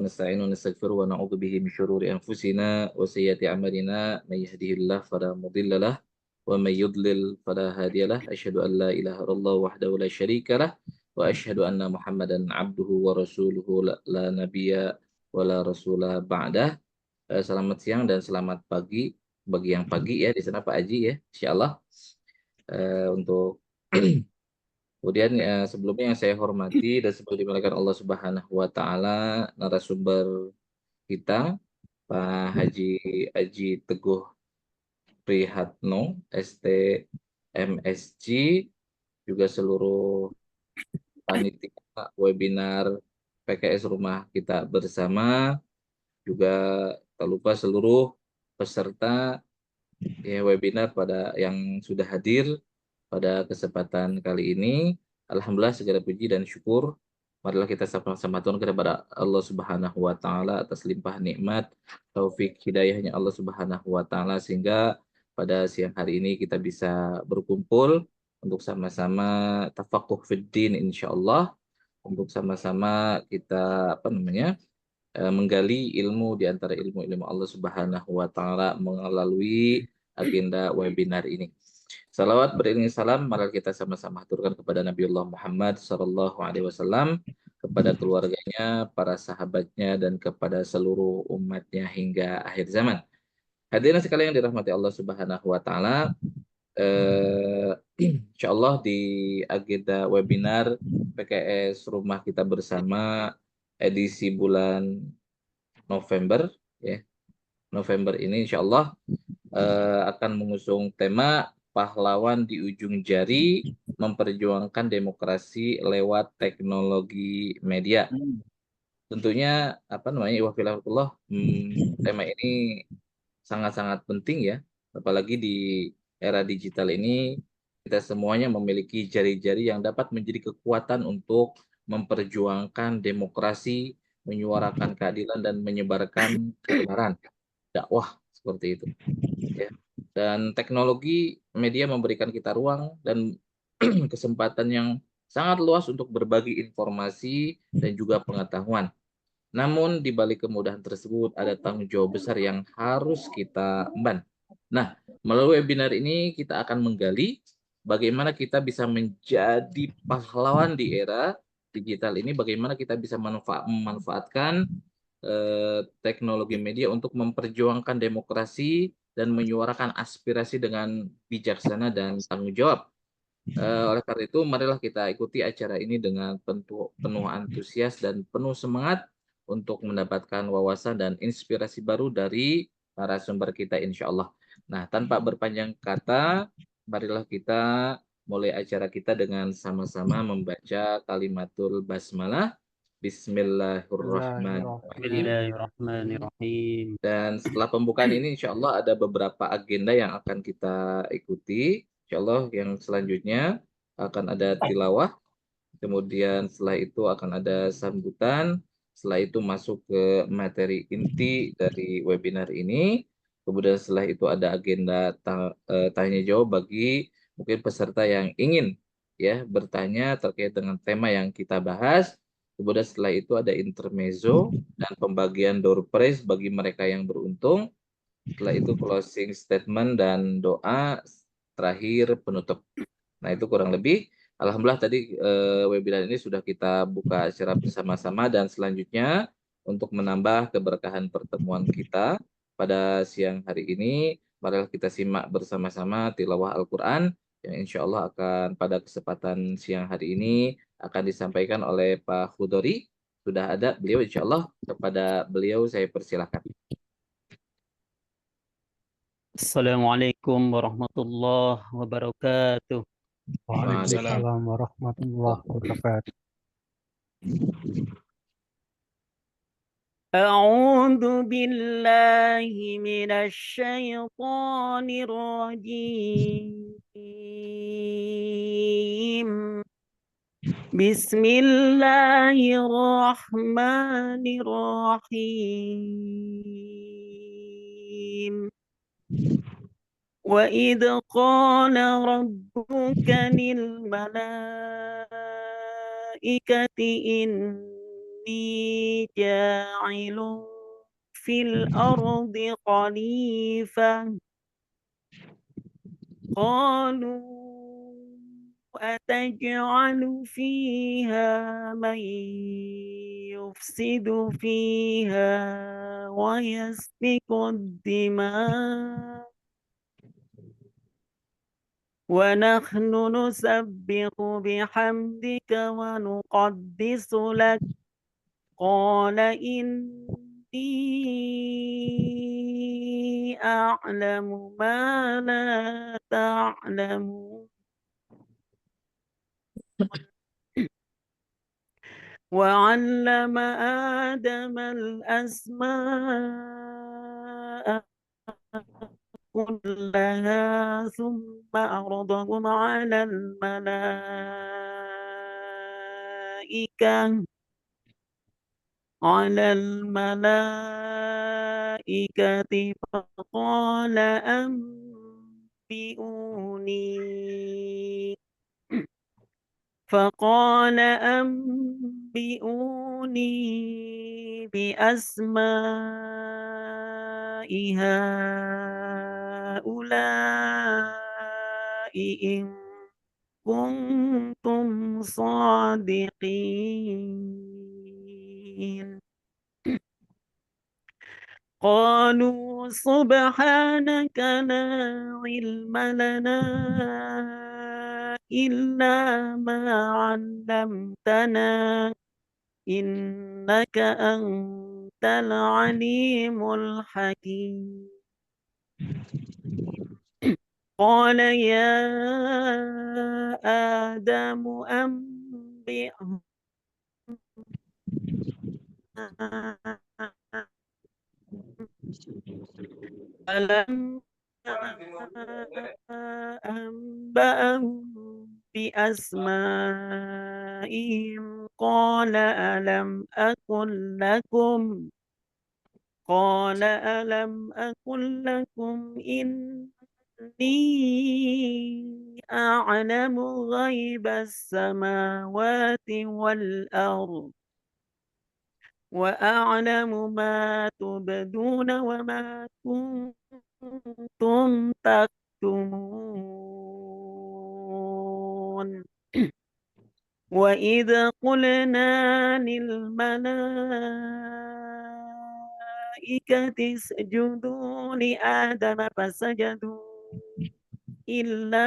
نستعين ونستغفر ونعوذ به من شرور أنفسنا وسيئات أعمالنا من يهده الله فلا مضل له ومن يضلل فلا هادي له أشهد أن لا إله إلا الله وحده لا شريك له وأشهد أن محمدا عبده ورسوله لا نبي ولا رسول بعده. Selamat siang dan selamat pagi bagi yang pagi ya di sana Pak Aji ya, insyaallah. Untuk kemudian sebelumnya yang saya hormati dan seperti dimuliakan Allah Subhanahu wa taala, narasumber kita Pak Haji Aji Teguh Prihatno ST MSc, juga seluruh panitia webinar PKS Rumah Kita Bersama, juga tak lupa seluruh peserta ya, webinar pada yang sudah hadir pada kesempatan kali ini. Alhamdulillah segala puji dan syukur marilah kita sama-sama aturkan kepada Allah Subhanahu wa taala atas limpah nikmat, taufik hidayahnya Allah Subhanahu wa taala, sehingga pada siang hari ini kita bisa berkumpul untuk sama-sama tafakuh fiddin insyaallah, untuk sama-sama kita menggali ilmu di antara ilmu-ilmu Allah Subhanahu wa taala melalui agenda webinar ini. Salawat beriring salam mari kita sama-sama haturkan kepada Nabiullah Muhammad sallallahu alaihi wasallam, kepada keluarganya, para sahabatnya, dan kepada seluruh umatnya hingga akhir zaman. Hadirin sekalian yang dirahmati Allah Subhanahu wa taala, insyaallah di agenda webinar PKS Rumah Kita Bersama edisi bulan November ya. November ini insyaallah akan mengusung tema pahlawan di ujung jari memperjuangkan demokrasi lewat teknologi media. Tentunya tema ini sangat-sangat penting ya, apalagi di era digital ini kita semuanya memiliki jari-jari yang dapat menjadi kekuatan untuk memperjuangkan demokrasi, menyuarakan keadilan, dan menyebarkan kebenaran, dakwah seperti itu ya. Dan teknologi media memberikan kita ruang dan kesempatan yang sangat luas untuk berbagi informasi dan juga pengetahuan. Namun di balik kemudahan tersebut ada tanggung jawab besar yang harus kita emban. Nah, melalui webinar ini kita akan menggali bagaimana kita bisa menjadi pahlawan di era digital ini, bagaimana kita bisa memanfaatkan teknologi media untuk memperjuangkan demokrasi dan menyuarakan aspirasi dengan bijaksana dan tanggung jawab. Oleh karena itu, marilah kita ikuti acara ini dengan penuh antusias dan penuh semangat untuk mendapatkan wawasan dan inspirasi baru dari para sumber kita insya Allah. Nah, tanpa berpanjang kata, marilah kita mulai acara kita dengan sama-sama membaca kalimatul basmalah. Bismillahirrahmanirrahim. Bismillahirrahmanirrahim. Dan setelah pembukaan ini insya Allah ada beberapa agenda yang akan kita ikuti. Insya Allah yang selanjutnya akan ada tilawah, kemudian setelah itu akan ada sambutan, setelah itu masuk ke materi inti dari webinar ini, kemudian setelah itu ada agenda tanya jawab bagi mungkin peserta yang ingin ya bertanya terkait dengan tema yang kita bahas. Kemudian setelah itu ada intermezzo dan pembagian door prize bagi mereka yang beruntung. Setelah itu closing statement dan doa terakhir penutup. Nah, itu kurang lebih. Alhamdulillah tadi webinar ini sudah kita buka secara bersama-sama, dan selanjutnya untuk menambah keberkahan pertemuan kita pada siang hari ini, marilah kita simak bersama-sama tilawah Al-Quran yang insya Allah akan pada kesempatan siang hari ini akan disampaikan oleh Pak Khudori. Sudah ada beliau insya Allah, kepada beliau saya persilahkan. Assalamualaikum warahmatullahi wabarakatuh. Waalaikumsalam warahmatullahi wabarakatuh. أعوذ بالله من الشيطان الرجيم. بسم الله الرحمن الرحيم. وإذ قال ربك للملائكة إني خالق بشرا من طين فلما خلقناه جعلته سويا ورجلا. وإذ قال ربك للملائكة إني خالق بشرا من طين فلما خلقناه جعلته سويا ورجلا. وإذ قال ربك للملائكة إني خالق بشرا من طين فلما خلقناه جعلته سويا ورجلا. إني جاعل في الأرض خليفة قالوا أتجعل فيها من يفسد فيها ويسفك الدماء ونحن نسبح بحمدك ونقدس لك قال إني أعلم ما لا تعلمون وعلم آدم الأسماء كلها ثم عرضهم على الملائكة فقال أنبئوني بأسماء هؤلاء إن كنتم صادقين قالوا سبحانك لا علم لنا إلا ما علمتنا إنك أنت العليم الحكيم قال يا آدم أنبئهم ألم أنبأهم بأسمائهم قال ألم أقل لكم إني أعلم غيب السماوات والأرض وأعلم ما تبدون وما كنتم تكتمون وإذ قلنا للملائكة اسجدوا لآدم فسجدوا إلا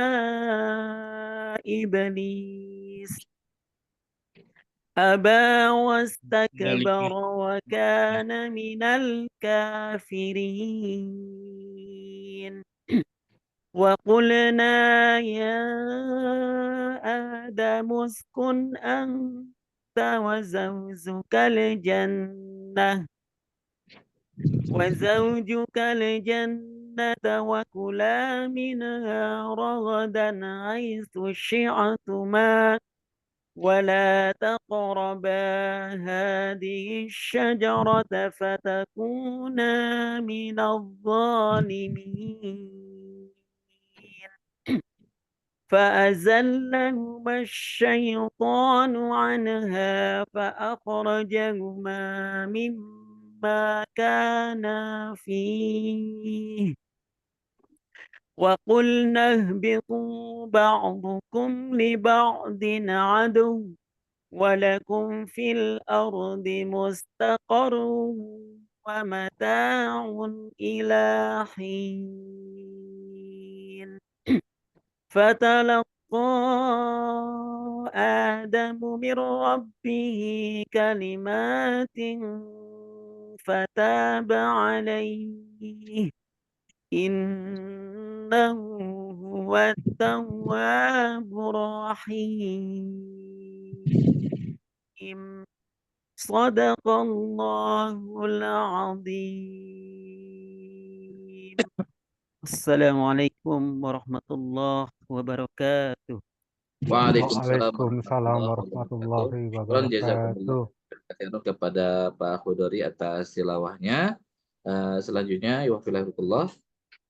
إبليس أبى واستكبر وكان من الكافرين وقلنا يا آدم اسكن أنت وزوجك الجنة وكلا منها رغدا حيث شئتما ولا تقربا هذه الشجرة فتكونا من الظالمين فأزلهما الشيطان عنها فأخرجهما مما كانا فيه وقلنا اهبطوا بعضكم لبعض عدو ولكم في الأرض مستقر ومتاع إلى حين فتلقى آدم من ربه كلمات فتاب عليه إنه هو التواب الرحيم صدق الله العظيم السلام عليكم ورحمة الله وبركاته Waalaikumsalam Waalaikumsalam warahmatullahi wabarakatuh. warahmatullahi Syukran jazakumullah wabarakatuh. khairan kepada Pak Khudori atas tilawahnya. Selanjutnya, Iwafilahikullah,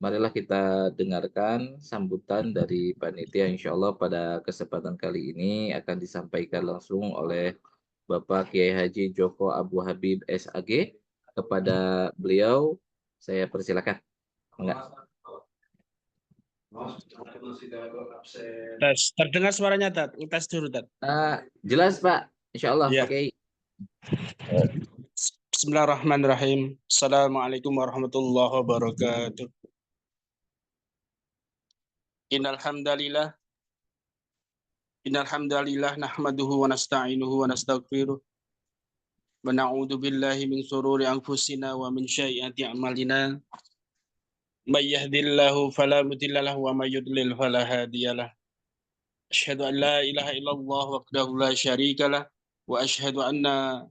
marilah kita dengarkan sambutan dari panitia. Insya Allah pada kesempatan kali ini akan disampaikan langsung oleh Bapak Kiai Haji Joko Abu Habib SAG. Kepada beliau saya persilakan. Enggak. Tes, terdengar suaranya, Tat? Tes dulu, Tat. Jelas Pak, Insya Allah Ya. Pak Kiai. Bismillahirrahmanirrahim. Assalamualaikum warahmatullahi wabarakatuh. Innalhamdalillah nahmaduhu wa nasta'inuhu wa nastaghfiruh. Wa na'udzu billahi min shururi anfusina wa min sayyiati a'malina. May yahdihillahu fala mudilla lahu wa may yudlil fala hadiyalah. Asyhadu an la ilaha illallah wahdahu la syarika lah wa asyhadu anna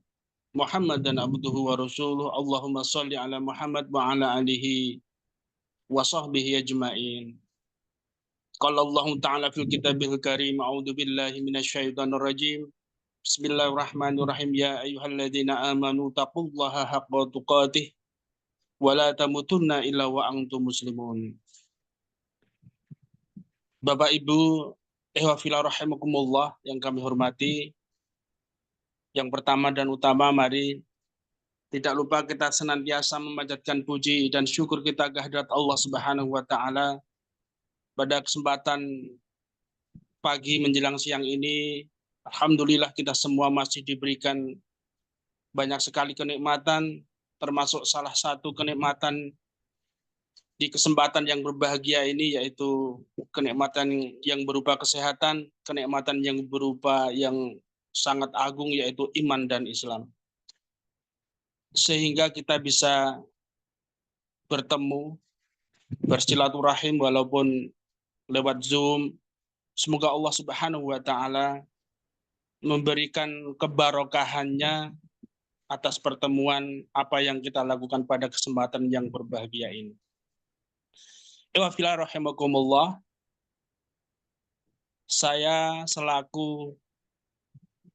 Muhammadan abduhu wa rasuluh. Allahumma shalli ala Muhammad wa ala alihi wa sahbihi ajma'in. Qala Allah Ta'ala fil kitabil karim, a'udzu billahi minasyaitonir rajim. Bismillahirrahmanirrahim. Ya ayyuhalladzina amanu taqullaha haqqa tuqatih wa la tamutunna illa wa antum muslimun. Bapak Ibu, ihwafillah rahimakumullah yang kami hormati. Yang pertama dan utama, mari tidak lupa kita senantiasa memanjatkan puji dan syukur kita kehadirat Allah Subhanahu wa Ta'ala. Pada kesempatan pagi menjelang siang ini, alhamdulillah kita semua masih diberikan banyak sekali kenikmatan, termasuk salah satu kenikmatan di kesempatan yang berbahagia ini, yaitu kenikmatan yang berupa kesehatan, kenikmatan yang berupa yang sangat agung, yaitu iman dan Islam. Sehingga kita bisa bertemu, bersilaturahim walaupun lewat Zoom. Semoga Allah Subhanahu wa Ta'ala memberikan kebarokahannya atas pertemuan apa yang kita lakukan pada kesempatan yang berbahagia ini. Ihwafillah rahimakumullah, saya selaku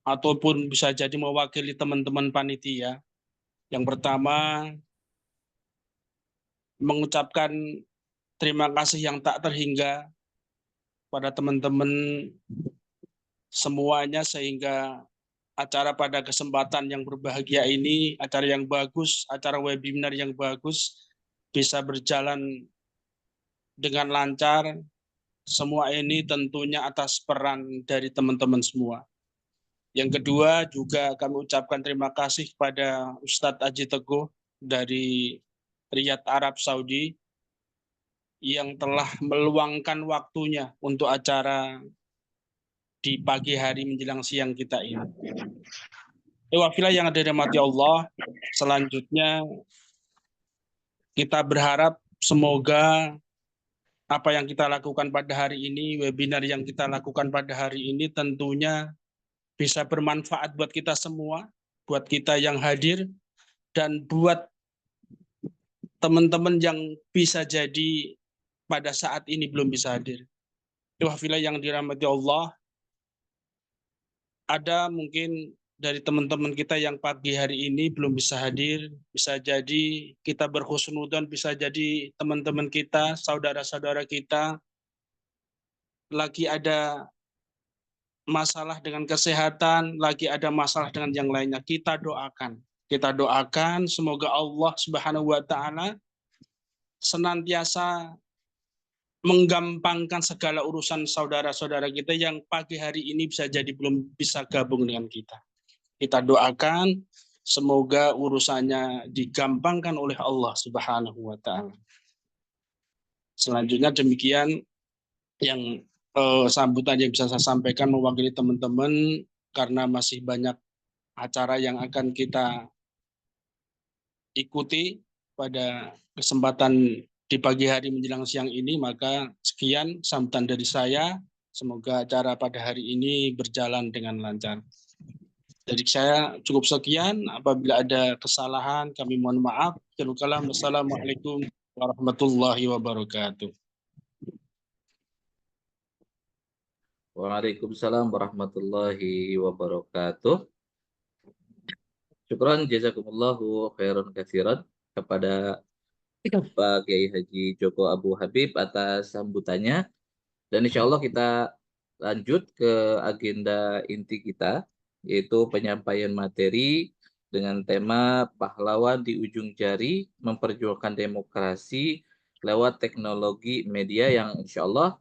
ataupun bisa jadi mewakili teman-teman panitia, yang pertama mengucapkan terima kasih yang tak terhingga pada teman-teman semuanya, sehingga acara pada kesempatan yang berbahagia ini, acara yang bagus, acara webinar yang bagus, bisa berjalan dengan lancar. Semua ini tentunya atas peran dari teman-teman semua. Yang kedua, juga kami ucapkan terima kasih kepada Ustadz Aji Teguh dari Riyadh, Arab Saudi, yang telah meluangkan waktunya untuk acara di pagi hari menjelang siang kita ini. Wafilah yang ada dirahmati Allah, selanjutnya kita berharap semoga apa yang kita lakukan pada hari ini, webinar yang kita lakukan pada hari ini tentunya bisa bermanfaat buat kita semua, buat kita yang hadir, dan buat teman-teman yang bisa jadi pada saat ini belum bisa hadir. Wafilah yang dirahmati Allah, ada mungkin dari teman-teman kita yang pagi hari ini belum bisa hadir, bisa jadi kita berhusnudzon, bisa jadi teman-teman kita, saudara-saudara kita lagi ada masalah dengan kesehatan, lagi ada masalah dengan yang lainnya. Kita doakan semoga Allah Subhanahu wa Ta'ala senantiasa menggampangkan segala urusan saudara-saudara kita yang pagi hari ini bisa jadi belum bisa gabung dengan kita. Kita doakan semoga urusannya digampangkan oleh Allah Subhanahu wa Ta'ala. Selanjutnya demikian yang sambutan yang bisa saya sampaikan mewakili teman-teman, karena masih banyak acara yang akan kita ikuti pada kesempatan di pagi hari menjelang siang ini. Maka sekian sambutan dari saya, semoga acara pada hari ini berjalan dengan lancar. Dari saya cukup sekian, apabila ada kesalahan kami mohon maaf. Wassalamualaikum warahmatullahi wabarakatuh. Waalaikumsalam warahmatullahi wabarakatuh. Syukran jazakumullahu khairan katsiran kepada Pak Kiai Haji Joko Abu Habib atas sambutannya. Dan insya Allah kita lanjut ke agenda inti kita, yaitu penyampaian materi dengan tema pahlawan di ujung jari memperjuangkan demokrasi lewat teknologi media yang insya Allah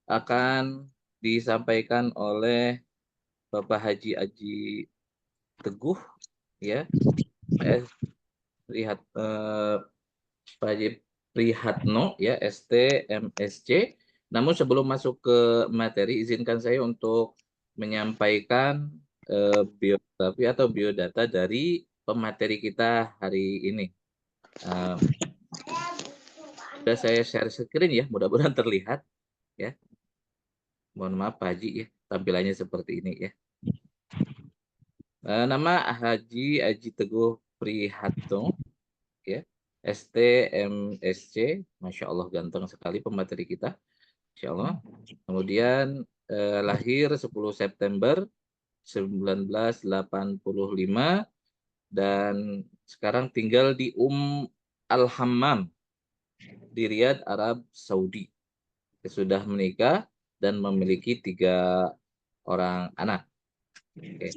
akan disampaikan oleh Bapak Haji Aji Teguh, ya, Pak Haji Prihatno, ya, ST MSc. Namun sebelum masuk ke materi, izinkan saya untuk menyampaikan biografi atau biodata dari pemateri kita hari ini. Sudah saya share screen ya, mudah-mudahan terlihat ya. Mohon maaf Pak Haji ya, tampilannya seperti ini ya. Nama Haji Aji Teguh Prihatno, ya, ST MSc, Masya Allah ganteng sekali pemateri kita, Insya Allah. Kemudian lahir 10 September 1985 dan sekarang tinggal di Al-Hammam di Riyadh, Arab Saudi. Sudah menikah dan memiliki 3 orang anak. Oke.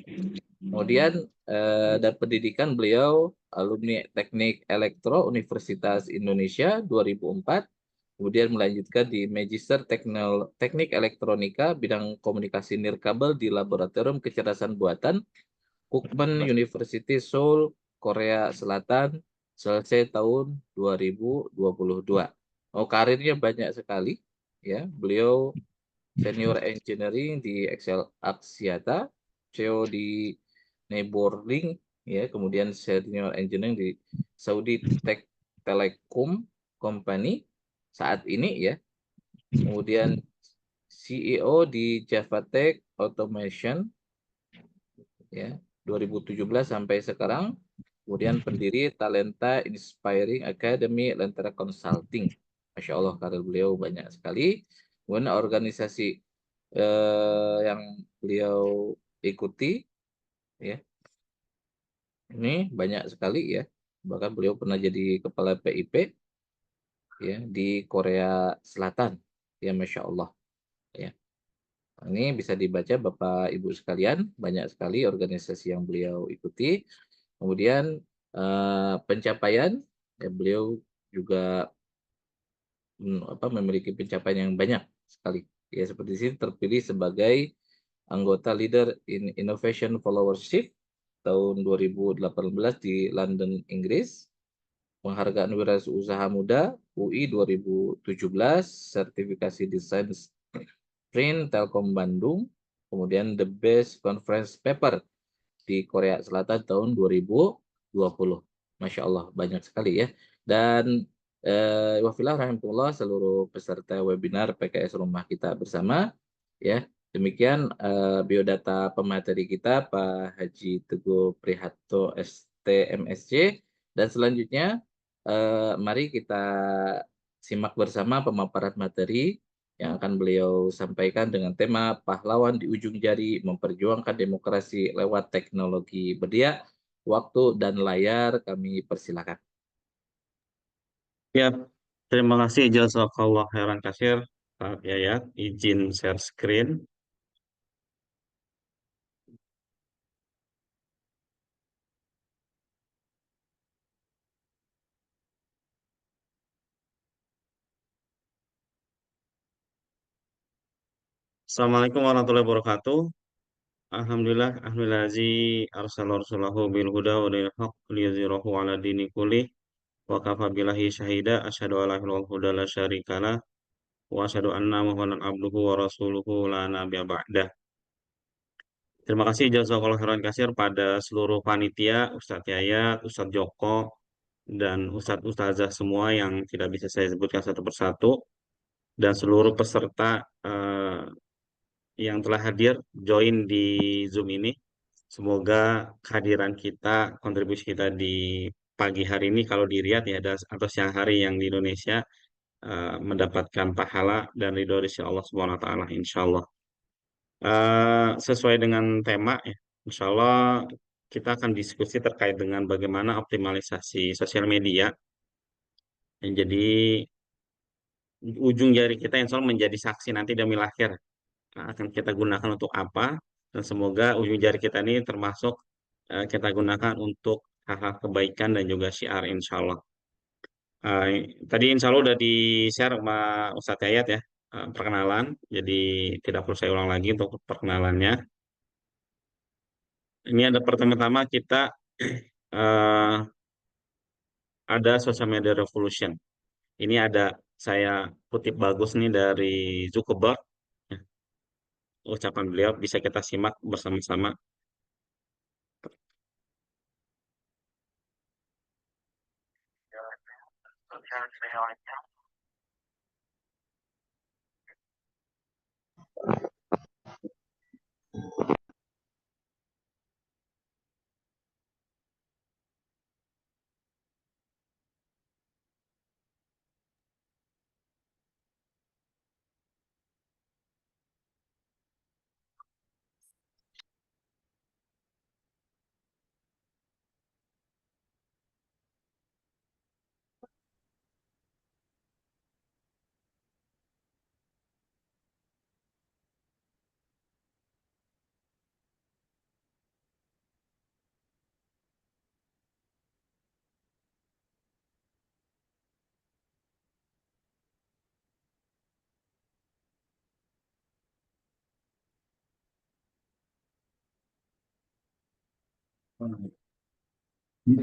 Kemudian dan pendidikan beliau alumni Teknik Elektro Universitas Indonesia 2004. Kemudian melanjutkan di Magister Teknik Elektronika bidang komunikasi nirkabel di Laboratorium Kecerdasan Buatan Kookman University Seoul, Korea Selatan, selesai tahun 2022. Oh, karirnya banyak sekali ya. Beliau Senior Engineering di Excel Axiata, CEO di Neighboring, ya, kemudian Senior Engineering di Saudi Tech Telecom Company saat ini ya. Kemudian CEO di Javatech Automation ya 2017 sampai sekarang. Kemudian pendiri Talenta Inspiring Academy Lentera Consulting. Masya Allah karir beliau banyak sekali. Kemudian organisasi yang beliau ikuti ya ini banyak sekali ya, bahkan beliau pernah jadi kepala PIP ya di Korea Selatan ya, Masya Allah ya. Ini bisa dibaca Bapak Ibu sekalian, banyak sekali organisasi yang beliau ikuti. Kemudian pencapaian ya, beliau juga memiliki pencapaian yang banyak sekali ya, seperti di sini terpilih sebagai anggota Leader in Innovation Followership tahun 2018 di London, Inggris. Penghargaan Wirausaha Muda UI 2017, sertifikasi desain Sprint Telkom Bandung, kemudian The Best Conference Paper di Korea Selatan tahun 2020. Masya Allah banyak sekali ya. Dan wafilah rahimahullah seluruh peserta webinar PKS Rumah Kita Bersama ya. Demikian biodata pemateri kita Pak Haji Teguh Prihatno STMSC, dan selanjutnya mari kita simak bersama pemaparan materi yang akan beliau sampaikan dengan tema pahlawan di ujung jari memperjuangkan demokrasi lewat teknologi media. Waktu dan layar kami persilakan. Ya, terima kasih jazakallah khairan katsir Pak Yayat. Izin share screen. Assalamualaikum warahmatullahi wabarakatuh. Alhamdulillah, ahmilazi arsalar rasulahu bil huda wa dinil haq liyuzhirahu ala dini kullih wa kafa billahi syahida asyhadu alla ilaha illallah la syarikalah wa asyhadu anna muhammadan abduhu wa rasuluhu la nabiyya ba'dah. Terima kasih jazakallahu khairan katsir pada seluruh panitia, Ustadz Yayat, Ustadz Joko, dan Ustadz Ustazah semua yang tidak bisa saya sebutkan satu persatu, dan seluruh peserta yang telah hadir join di Zoom ini. Semoga kehadiran kita, kontribusi kita di pagi hari ini kalau di Riyadh ya, atau siang hari yang di Indonesia mendapatkan pahala dan ridho dari Allah Subhanahu wa taala insyaallah. Sesuai dengan tema ya, insyaallah kita akan diskusi terkait dengan bagaimana optimalisasi sosial media yang jadi ujung jari kita yang selalu menjadi saksi nanti demi akhir. Akan kita gunakan untuk apa, Dan semoga ujung jari kita ini termasuk kita gunakan untuk hal-hal kebaikan dan juga syiar insya Allah. Tadi insya Allah udah di-share sama Ustadz Yayat ya, perkenalan. Jadi tidak perlu saya ulang lagi untuk perkenalannya. Ini ada pertama-tama kita eh, ada social media revolution. Ini ada saya kutip bagus nih dari Zuckerberg. Ya, ucapan beliau bisa kita simak bersama-sama.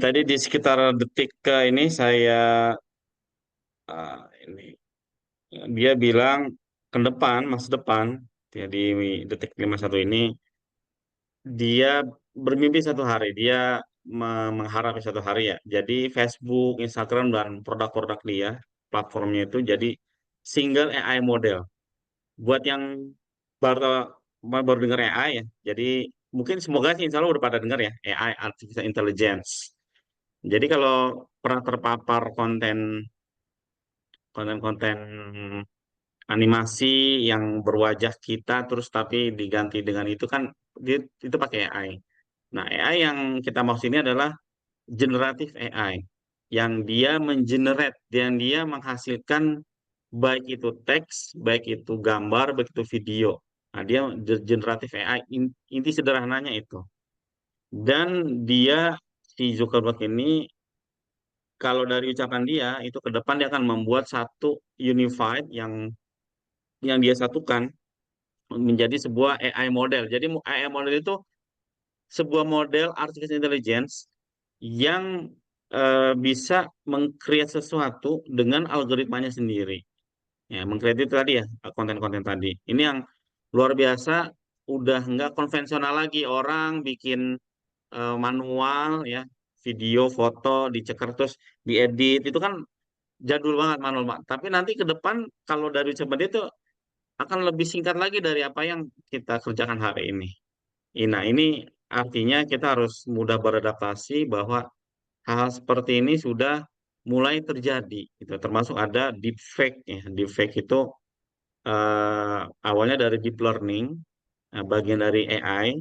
Tadi di sekitar detik ke ini saya ini dia bilang ke depan, masa depan, ya di detik 51 ini dia bermimpi satu hari, dia mengharap satu hari ya. Jadi Facebook, Instagram dan produk-produk dia, platformnya itu jadi single AI model. Buat yang baru baru dengar AI ya, jadi mungkin semoga sih insya Allah udah pada dengar ya AI Artificial Intelligence. Jadi kalau pernah terpapar konten-konten animasi yang berwajah kita terus tapi diganti dengan itu kan itu pakai AI. Nah, AI yang kita maksud ini adalah generatif AI yang dia mengenerate dan dia menghasilkan baik itu teks, baik itu gambar, baik itu video. Nah, dia generatif AI inti sederhananya itu. Dan dia si Zuckerberg ini kalau dari ucapan dia itu ke depan dia akan membuat satu unified yang dia satukan menjadi sebuah AI model. Jadi AI model itu sebuah model artificial intelligence yang bisa mengcreate sesuatu dengan algoritmanya sendiri. Ya, mengcreate itu tadi ya, konten-konten tadi. Ini yang luar biasa, udah nggak konvensional lagi orang bikin manual ya, video, foto, diceker terus diedit. Itu kan jadul banget manual, Pak. Tapi nanti ke depan kalau dari coba itu akan lebih singkat lagi dari apa yang kita kerjakan hari ini. Nah, ini artinya kita harus mudah beradaptasi bahwa hal seperti ini sudah mulai terjadi. Gitu. Termasuk ada deepfake. Ya. Deepfake itu awalnya dari deep learning, bagian dari AI.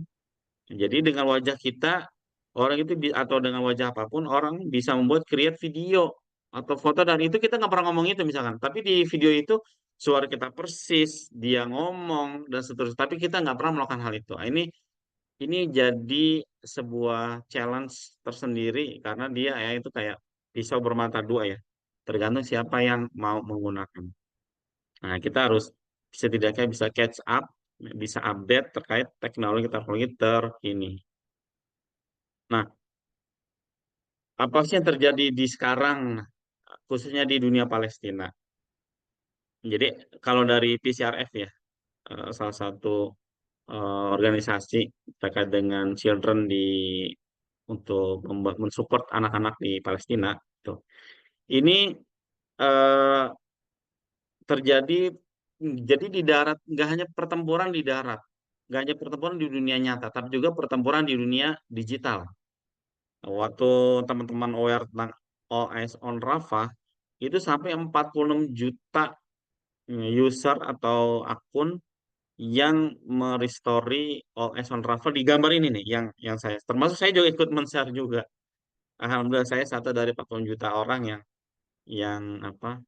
Jadi dengan wajah kita, orang itu atau dengan wajah apapun, orang bisa membuat create video atau foto dan itu kita nggak pernah ngomong itu misalkan. Tapi di video itu suara kita persis, dia ngomong dan seterusnya. Tapi kita nggak pernah melakukan hal itu. Nah, ini jadi sebuah challenge tersendiri karena dia ya itu kayak pisau bermata dua ya. Tergantung siapa yang mau menggunakan. Nah, kita harus setidaknya bisa catch up, bisa update terkait teknologi-teknologi terkini. Nah, apa sih yang terjadi di sekarang, khususnya di dunia Palestina? Jadi, kalau dari PCRF ya, salah satu organisasi terkait dengan children untuk mensupport anak-anak di Palestina, tuh. Ini eh, terjadi jadi di darat nggak hanya pertempuran di darat, nggak hanya pertempuran di dunia nyata, tapi juga pertempuran di dunia digital. Waktu teman-teman aware tentang All Eyes on Rafah, itu sampai 46 juta user atau akun yang merestori All Eyes on Rafah di gambar ini nih, yang saya, termasuk saya juga ikut men-share juga. Alhamdulillah saya satu dari 40 juta orang yang apa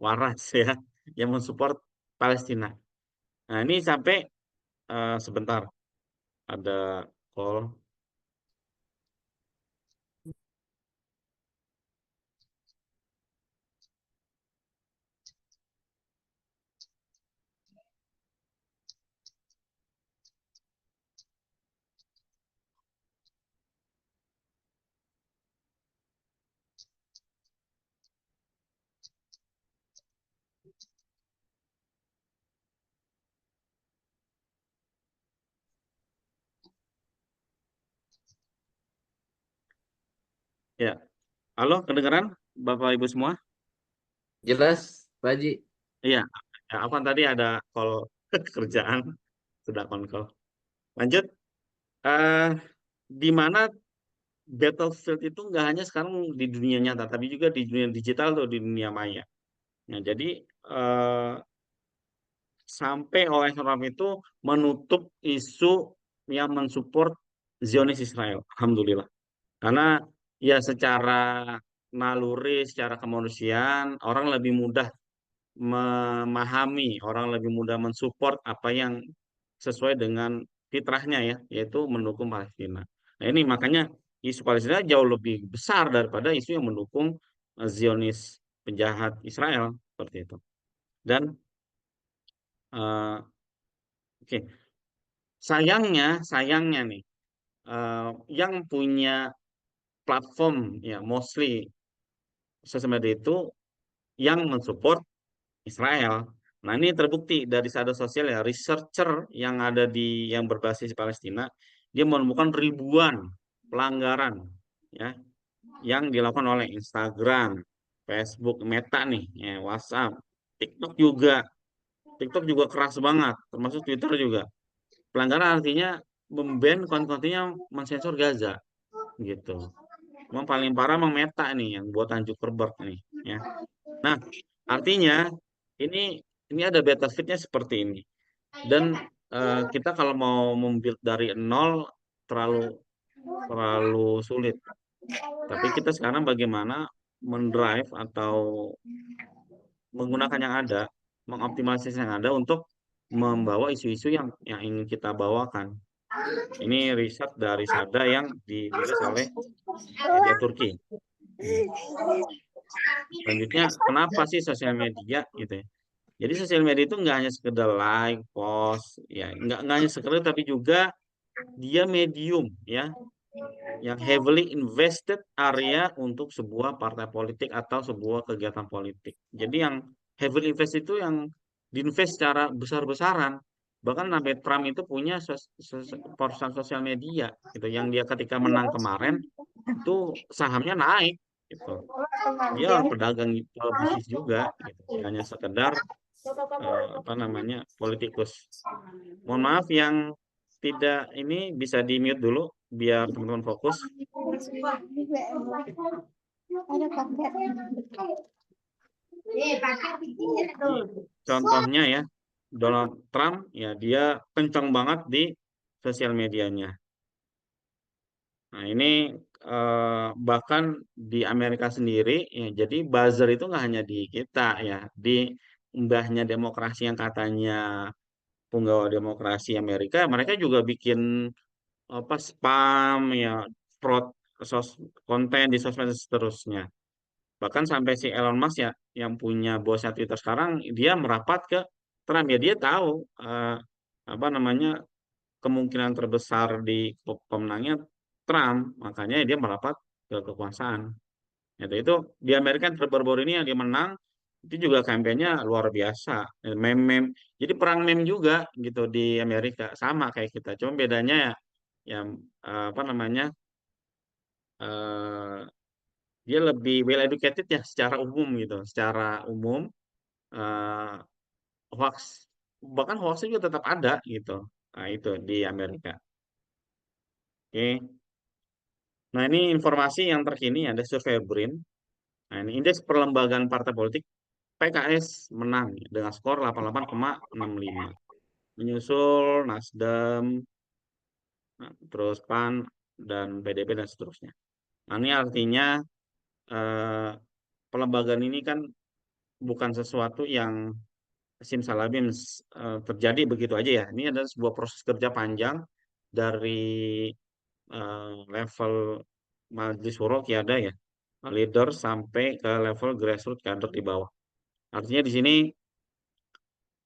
waras ya, yang mensupport Palestina. Nah, ini sampai sebentar. ada call. Ya, halo, kedengeran Bapak Ibu semua? Jelas, Pak Haji. Iya, ya, apa tadi ada call kerjaan, sudah on call. Lanjut, eh di mana battlefield itu nggak hanya sekarang di dunia nyata, tapi juga di dunia digital atau di dunia maya. Nah, jadi eh, sampai oleh Trump itu menutup isu yang mensupport Zionis Israel. Alhamdulillah. Karena ya secara naluri, secara kemanusiaan, orang lebih mudah memahami, orang lebih mudah mensupport apa yang sesuai dengan fitrahnya ya, yaitu mendukung Palestina. Nah ini makanya isu Palestina jauh lebih besar daripada isu yang mendukung Zionis penjahat Israel seperti itu. Dan eh, oke, sayangnya nih, yang punya platform ya mostly sosial media itu yang mensupport Israel. Nah, ini terbukti dari sada sosial ya, researcher yang ada di yang berbasis Palestina, dia menemukan ribuan pelanggaran ya yang dilakukan oleh Instagram, Facebook, Meta nih, ya, WhatsApp, TikTok juga. TikTok juga keras banget, termasuk Twitter juga. Pelanggaran artinya memban konten-kontennya mensensor Gaza gitu. Memang paling parah memang Meta nih yang buatan Zuckerberg nih ya. Nah, artinya ini ini ada benefitnya seperti ini. Dan kita kalau mau membuild dari nol terlalu terlalu sulit. Tapi kita sekarang bagaimana mendrive atau menggunakan yang ada, mengoptimalisasi yang ada untuk membawa isu-isu yang ingin kita bawakan. Ini riset dari Sada yang dirilis oleh media Turki. Selanjutnya, kenapa sih sosial media gitu ya? Jadi sosial media itu nggak hanya sekedar like, post, ya nggak hanya sekedar tapi juga dia medium ya yang heavily invested area untuk sebuah partai politik atau sebuah kegiatan politik. Jadi yang heavily invest itu yang diinvest secara besar-besaran. Bahkan sampai Trump itu punya perusahaan sosial media gitu yang dia ketika menang kemarin itu sahamnya naik gitu. Dia orang pedagang bisnis juga gitu. Nggak hanya sekedar apa namanya politikus. Mohon maaf yang tidak ini bisa di mute dulu biar teman-teman fokus. Jadi, contohnya ya Donald Trump ya dia kencang banget di sosial medianya. Nah ini bahkan di Amerika sendiri ya jadi buzzer itu nggak hanya di kita ya di mbahnya demokrasi yang katanya penggawa demokrasi Amerika, mereka juga bikin apa spam ya fraud konten di sosmed dan seterusnya. Bahkan sampai si Elon Musk ya yang punya bosnya Twitter sekarang dia merapat ke Trump ya dia tahu apa namanya kemungkinan terbesar di pemenangnya Trump, makanya dia merapat ke kekuasaan. Itu di Amerika yang baru-baru ini yang dia menang itu juga kampanyenya luar biasa. Meme-meme. Jadi perang meme juga gitu di Amerika sama kayak kita. Cuma bedanya ya yang apa namanya eh, dia lebih well educated ya secara umum gitu. Secara umum eh, hoax bahkan hoaxnya juga tetap ada gitu. Nah, itu di Amerika. Oke. Nah, ini informasi yang terkini ada survei BRIN. Nah, ini indeks perlembagaan partai politik PKS menang dengan skor 88,65. Menyusul Nasdem, nah, terus PAN dan PDP dan seterusnya. Nah, ini artinya eh, pelembagaan ini kan bukan sesuatu yang simsalabim terjadi begitu aja ya. Ini adalah sebuah proses kerja panjang dari level majelis syuro ada ya, leader sampai ke level grassroots kader di bawah. Artinya di sini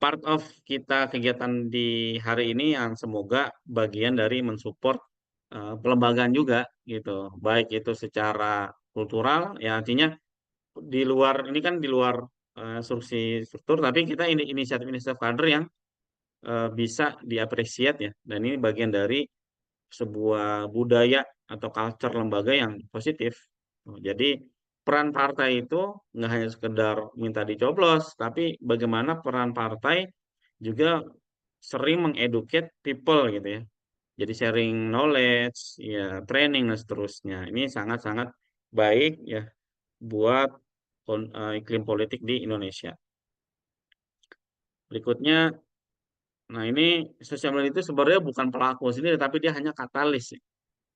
part of kita kegiatan di hari ini yang semoga bagian dari mensupport pelembagaan juga gitu, baik itu secara kultural ya, artinya di luar ini kan di luar struktur, tapi kita ini inisiatif-inisiatif kader yang bisa diapresiat ya, dan ini bagian dari sebuah budaya atau culture lembaga yang positif. Jadi peran partai itu nggak hanya sekedar minta dicoblos, tapi bagaimana peran partai juga sering mengeducate people gitu ya. Jadi sharing knowledge, ya training dan seterusnya. Ini sangat-sangat baik ya buat iklim politik di Indonesia. Berikutnya, nah ini sosial media itu sebenarnya bukan pelaku sendiri, tapi dia hanya katalis ya.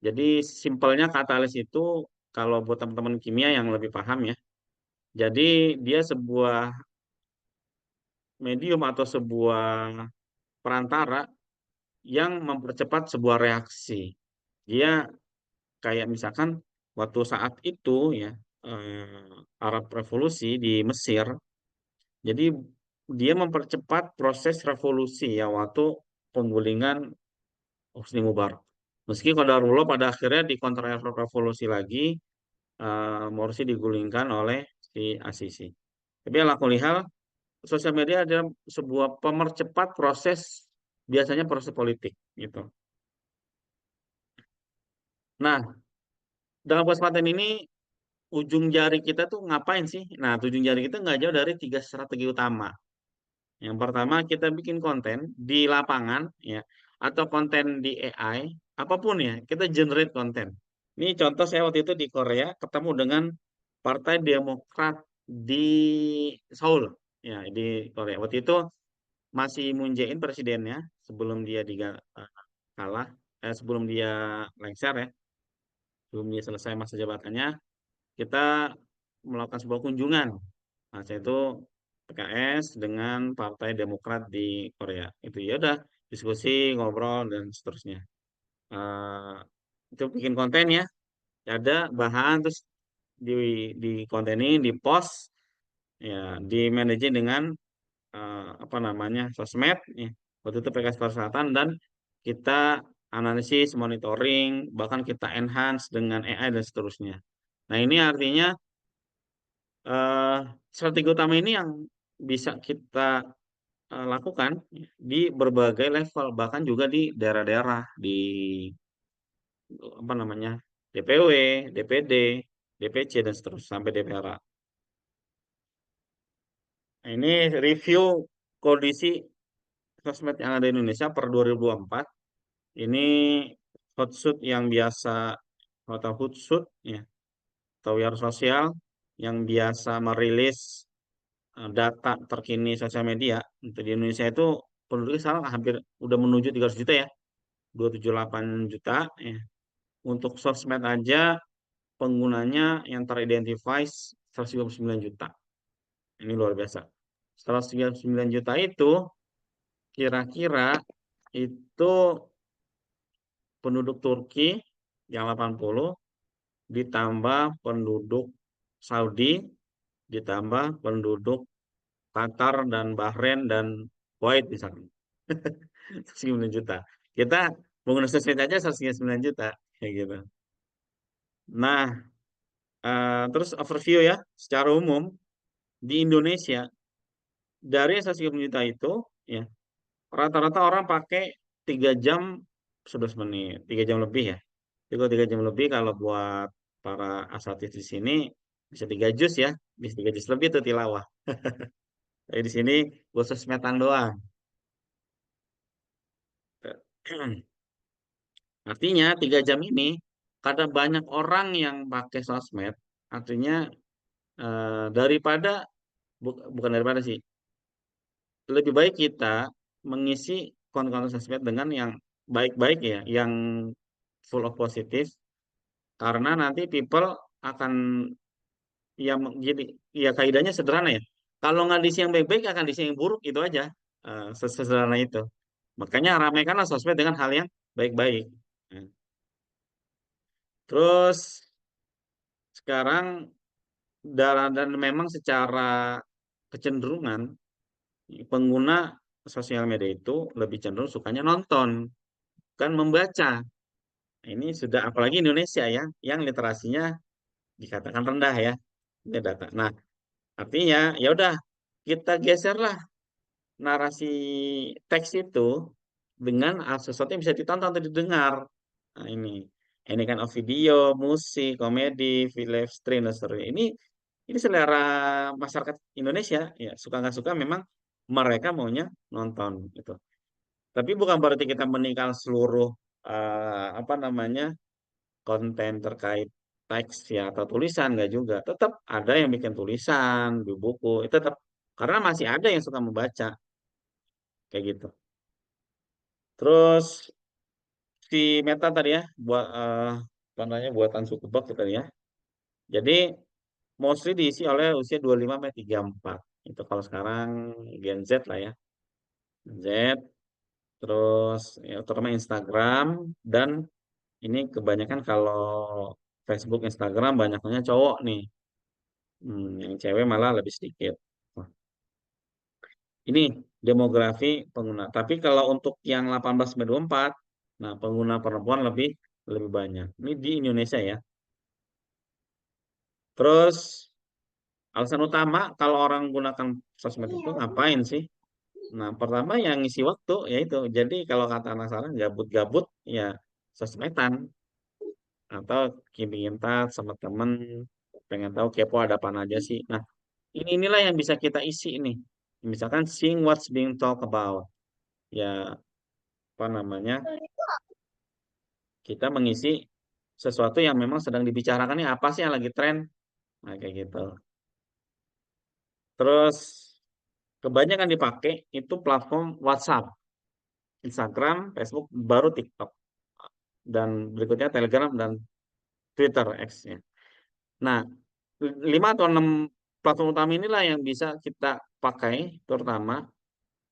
Jadi simpelnya katalis itu kalau buat teman-teman kimia yang lebih paham ya. Jadi dia sebuah medium atau sebuah perantara yang mempercepat sebuah reaksi. Dia kayak misalkan waktu saat itu ya, Arab Revolusi di Mesir. Jadi dia mempercepat proses revolusi ya waktu penggulingan Hosni Mubarak. Meski qadarullah pada akhirnya di kontra revolusi lagi, Morsi digulingkan oleh si Asisi. Tapi ala kulli hal, sosial media adalah sebuah pemercepat proses, biasanya proses politik gitu. Nah, dalam kesempatan ini ujung jari kita tuh ngapain sih? Nah, ujung jari kita nggak jauh dari 3 strategi utama. Yang pertama kita bikin konten di lapangan ya, atau konten di AI, apapun ya, kita generate konten. Ini contoh saya waktu itu di Korea ketemu dengan Partai Demokrat di Seoul ya, di Korea. Waktu itu masih Moon Jae-in presidennya sebelum dia kalah, sebelum dia lengser ya, sebelum dia selesai masa jabatannya, kita melakukan sebuah kunjungan. Nah, saya itu PKS dengan Partai Demokrat di Korea. Itu ya udah diskusi, ngobrol dan seterusnya. Eh, itu bikin konten ya, ada bahan terus di di konten ini di post ya, di manajer dengan apa namanya sosmed ya. Waktu itu PKS Korea Selatan, dan kita analisis, monitoring, bahkan kita enhance dengan AI dan seterusnya. Nah ini artinya eh, strategi utama ini yang bisa kita lakukan di berbagai level, bahkan juga di daerah-daerah, di apa namanya DPW, DPD, DPC dan seterusnya sampai DPRA. Nah, ini review kondisi sosmed yang ada di Indonesia per 2024. Ini Hootsuite yang biasa, atau Hootsuite ya, atau Wira Sosial yang biasa merilis data terkini sosial media untuk di Indonesia itu penduduknya sekarang hampir udah menuju 300 juta ya, 278 juta ya. Untuk sosmed aja penggunanya yang teridentifikasi 139 juta. Ini luar biasa. 139 juta itu kira-kira itu penduduk Turki yang 80 ditambah penduduk Saudi ditambah penduduk Qatar dan Bahrain dan Kuwait misalnya. 109 juta. Kita menggunakan sosmed aja 109 juta kayak gitu. Nah, terus overview ya secara umum di Indonesia dari 109 juta itu ya rata-rata orang pakai 3 jam 11 menit, 3 jam lebih ya. Jadi kalau 3 jam lebih kalau buat para asatidz di sini bisa 3 juz ya, bisa 3 juz lebih itu tilawah. Tapi di sini gue sosmedan doang. Artinya 3 jam ini karena banyak orang yang pakai sosmed, artinya daripada bukan daripada sih, lebih baik kita mengisi konten sosmed dengan yang baik-baik ya, yang full of positif, karena nanti people akan ya jadi ya kaidahnya sederhana ya. Kalau nggak diisi yang baik-baik akan diisi yang buruk, itu aja. Sesederhana itu. Makanya ramaikanlah sosmed dengan hal yang baik-baik. Nah, terus sekarang dan memang secara kecenderungan pengguna sosial media itu lebih cenderung sukanya nonton, kan membaca. Ini sudah apalagi Indonesia ya, yang literasinya dikatakan rendah ya, ini data. Nah, artinya ya udah kita geserlah narasi teks itu dengan sesuatu yang bisa ditonton atau didengar. Nah, ini kan video, musik, komedi, live stream dan seterusnya. Ini selera masyarakat Indonesia ya, suka nggak suka memang mereka maunya nonton gitu. Tapi bukan berarti kita meninggalkan seluruh apa namanya konten terkait teks ya atau tulisan nggak juga. Tetap ada yang bikin tulisan di buku, itu tetap karena masih ada yang suka membaca kayak gitu. Terus si Meta tadi ya buat apa namanya buatan Zuckerberg tadi ya. Jadi mostly diisi oleh usia 25 sampai 34. Itu kalau sekarang Gen Z lah ya. Gen Z terus ya, terutama Instagram dan ini kebanyakan kalau Facebook, Instagram banyaknya cowok nih. Yang cewek malah lebih sedikit. Nah, ini demografi pengguna. Tapi kalau untuk yang 18 sampai 24, nah pengguna perempuan lebih lebih banyak. Ini di Indonesia ya. Terus alasan utama kalau orang gunakan sosmed itu ngapain sih? Nah, pertama yang ngisi waktu yaitu. Jadi kalau kata anak sekarang gabut-gabut ya sosmedan atau bikin tat sama temen pengen tahu kepo ada apa aja sih. Nah, inilah yang bisa kita isi nih. Misalkan seeing what's being talked about. Ya, apa namanya? Kita mengisi sesuatu yang memang sedang dibicarakan nih apa sih yang lagi tren. Nah, kayak gitu. Terus kebanyakan dipakai itu platform WhatsApp, Instagram, Facebook, baru TikTok. Dan berikutnya Telegram dan Twitter X ya. Nah, 5 atau 6 platform utama inilah yang bisa kita pakai terutama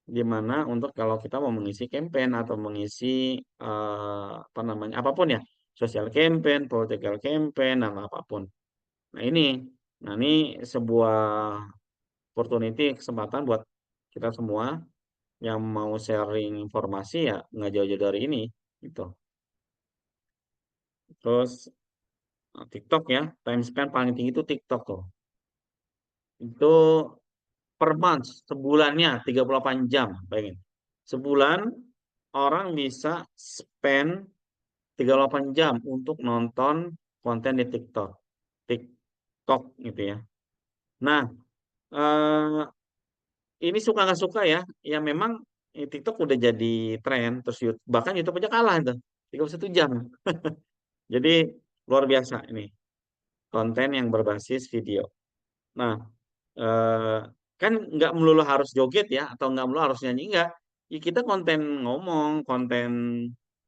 di mana untuk kalau kita mau mengisi campaign atau mengisi apa namanya apapun ya, social campaign, political campaign, dan apapun. Nah ini sebuah opportunity kesempatan buat kita semua yang mau sharing informasi ya nggak jauh-jauh dari ini gitu. Terus TikTok ya, time spend paling tinggi itu TikTok tuh. Itu per month, sebulannya 38 jam, bayangin. Sebulan orang bisa spend 38 jam untuk nonton konten di TikTok. TikTok gitu ya. Nah, eh, ini suka nggak suka ya, ya memang TikTok udah jadi tren, terus bahkan YouTube aja kalah itu, 31 jam. Jadi luar biasa ini, konten yang berbasis video. Nah, eh, kan nggak melulu harus joget ya, atau nggak melulu harus nyanyi, enggak. Ya, kita konten ngomong, konten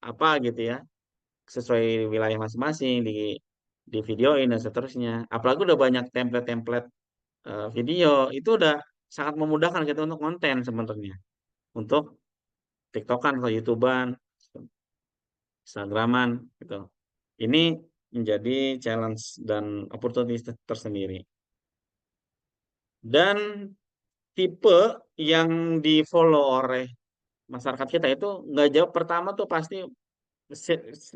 apa gitu ya, sesuai wilayah masing-masing di videoin dan seterusnya. Apalagi udah banyak template-template video, itu udah sangat memudahkan kita untuk konten sebenarnya. Untuk TikTokan atau YouTubean, Instagraman gitu. Ini menjadi challenge dan opportunity tersendiri. Dan tipe yang di-follow oleh masyarakat kita itu nggak jauh pertama tuh pasti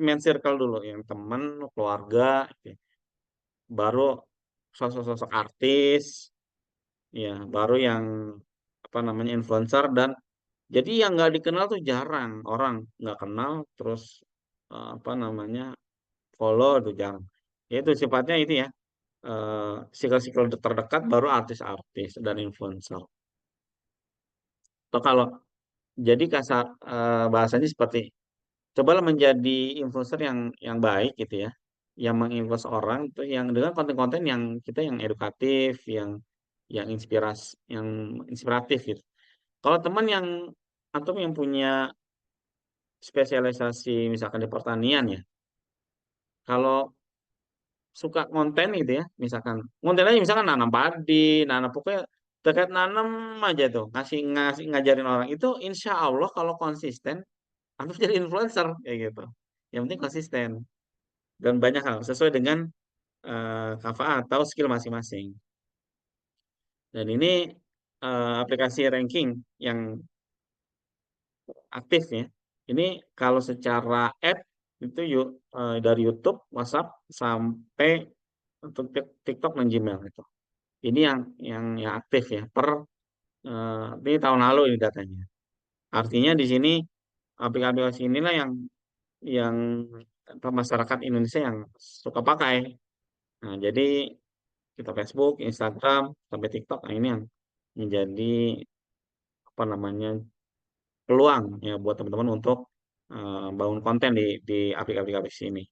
main circle dulu yang teman, keluarga, gitu. Baru sosok-sosok artis, ya, baru yang apa namanya influencer dan jadi yang nggak dikenal tuh jarang orang nggak kenal terus apa namanya follow tuh jarang. Ya itu sifatnya itu ya circle-circle terdekat baru artis-artis dan influencer. Atau kalau jadi kasar bahasanya seperti cobalah menjadi influencer yang baik gitu ya, yang menginfluence orang itu yang dengan konten-konten yang kita yang edukatif, yang inspiratif gitu. Kalau teman yang atau yang punya spesialisasi misalkan di pertanian ya, kalau suka konten gitu ya, misalkan konten aja misalkan nanam padi, nanam pokoknya terkait nanam aja tuh, ngasih ngasih ngajarin orang itu insya Allah kalau konsisten atau jadi influencer kayak gitu. Yang penting konsisten dan banyak hal sesuai dengan kafaah atau skill masing-masing. Dan ini aplikasi ranking yang aktif ya. Ini kalau secara app itu dari YouTube, WhatsApp sampai untuk TikTok dan Gmail itu. Ini yang aktif ya ini tahun lalu ini datanya. Artinya di sini aplikasi inilah yang masyarakat Indonesia yang suka pakai. Nah, jadi kita Facebook, Instagram, sampai TikTok, nah ini yang menjadi apa namanya peluang ya buat teman-teman untuk bangun konten di aplikasi ini.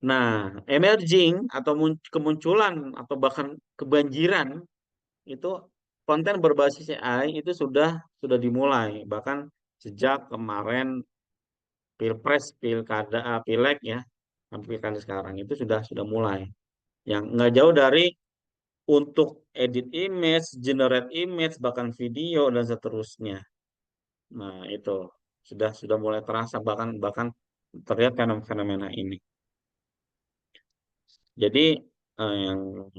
Nah, emerging atau kemunculan atau bahkan kebanjiran itu konten berbasis AI itu sudah dimulai bahkan sejak kemarin Pilpres, Pilkada, Pileg ya, sampai Pilkada sekarang itu sudah mulai. Yang nggak jauh dari untuk edit image, generate image, bahkan video dan seterusnya. Nah, itu sudah mulai terasa bahkan bahkan terlihat fenomena ini. Jadi yang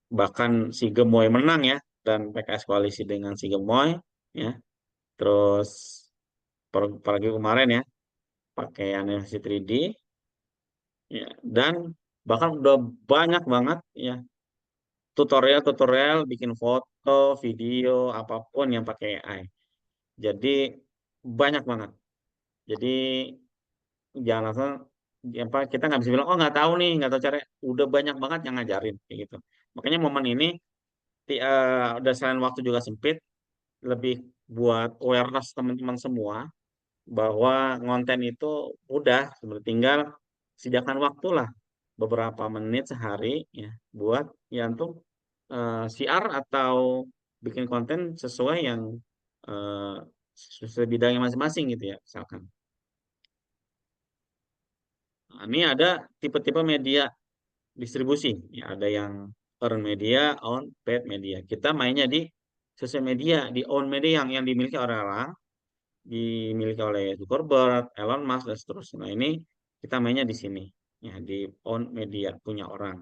bahkan si Gemoy menang ya dan PKS koalisi dengan si Gemoy ya. Terus apalagi kemarin ya pakai animasi 3D ya dan bahkan udah banyak banget ya tutorial bikin foto, video, apapun yang pakai AI. Jadi banyak banget. Jadi jangan langsung apa kita nggak bisa bilang oh nggak tahu nih nggak tahu cara udah banyak banget yang ngajarin kayak gitu. Makanya momen ini udah selain waktu juga sempit lebih buat awareness teman-teman semua bahwa konten itu udah sebenarnya tinggal sediakan waktu lah beberapa menit sehari ya buat ya untuk siar atau bikin konten sesuai yang eh, sesuai bidangnya masing-masing gitu ya misalkan. Nah, ini ada tipe-tipe media distribusi ya ada yang earned media, owned paid media. Kita mainnya di sosial media, di owned media yang dimiliki oleh orang, dimiliki oleh Zuckerberg, Elon Musk dan seterusnya. Nah, ini kita mainnya di sini ya di owned media punya orang.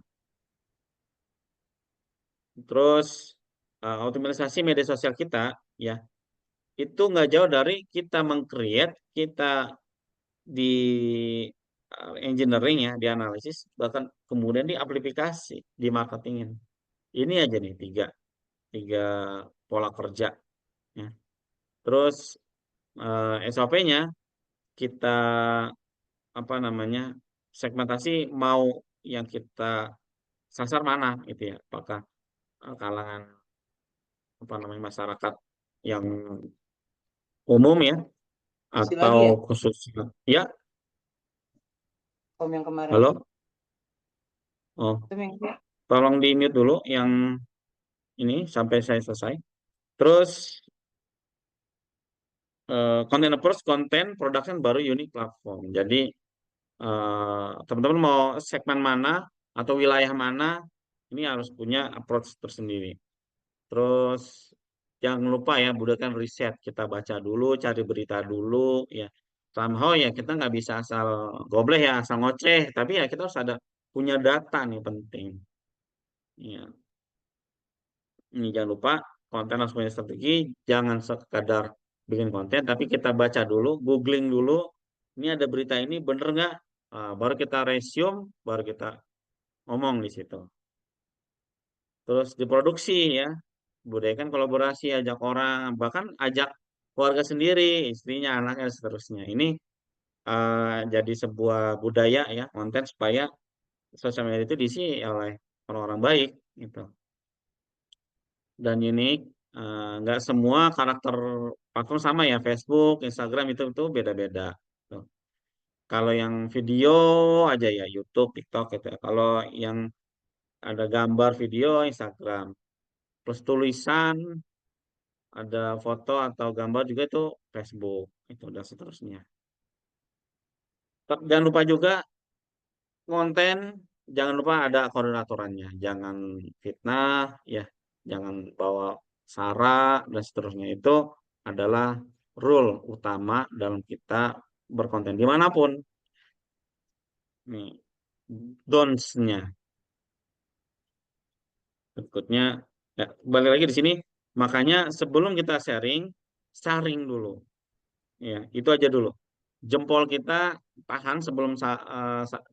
Terus optimalisasi media sosial kita ya itu nggak jauh dari kita meng-create, kita di engineering ya, di analisis, bahkan kemudian di aplikasi, di marketingin. Ini aja nih tiga pola kerja. Ya. Terus SOP-nya kita apa namanya segmentasi mau yang kita sasar mana gitu ya, apakah kalangan apa namanya masyarakat yang umum ya Masih atau lagi ya? khusus ya Om yang kemarin. halo oh Om yang tolong di mute dulu yang ini sampai saya selesai terus content approach content production baru unique platform jadi teman-teman mau segmen mana atau wilayah mana ini harus punya approach tersendiri terus jangan lupa ya budakan riset kita baca dulu cari berita dulu ya somehow ya kita nggak bisa asal gobleh ya asal ngoceh tapi ya kita harus ada punya data nih penting ya ini jangan lupa konten harus punya strategi jangan sekadar bikin konten tapi kita baca dulu googling dulu ini ada berita ini bener nggak. Baru kita resume baru kita ngomong di situ terus diproduksi ya budayakan kolaborasi ajak orang bahkan ajak keluarga sendiri istrinya anaknya dan seterusnya ini jadi sebuah budaya ya konten supaya sosial media itu diisi oleh orang-orang baik gitu dan unik nggak semua karakter platform sama ya Facebook Instagram itu beda-beda tuh. Kalau yang video aja ya YouTube TikTok gitu ya. Kalau yang ada gambar video Instagram plus tulisan ada foto atau gambar juga itu Facebook itu dan seterusnya. Jangan lupa juga konten, jangan lupa ada koordinatorannya, jangan fitnah ya, jangan bawa sara dan seterusnya itu adalah rule utama dalam kita berkonten dimanapun. Nih, don'ts-nya. Berikutnya, ya, balik lagi di sini. Makanya sebelum kita saring dulu. Ya, itu aja dulu. Jempol kita tahan sebelum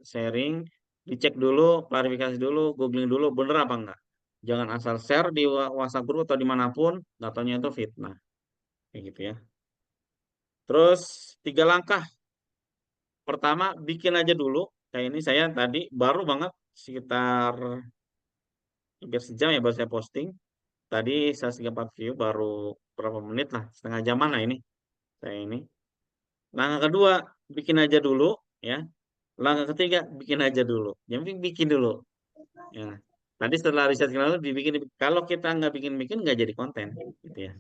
sharing, dicek dulu, klarifikasi dulu, googling dulu, bener apa enggak. Jangan asal share di WhatsApp group atau dimanapun, datanya itu fitnah. Kayak gitu ya. Terus 3 langkah. Pertama, bikin aja dulu. Kayak ini saya tadi baru banget sekitar hampir sejam ya baru saya posting. Tadi 134 view baru berapa menit lah, setengah jaman lah ini. Saya ini. Langkah kedua, bikin aja dulu ya. Langkah ketiga, bikin aja dulu. Yang penting bikin dulu. Ya. Tadi setelah riset lalu dibikin. Kalau kita nggak bikin-bikin nggak jadi konten, gitu ya.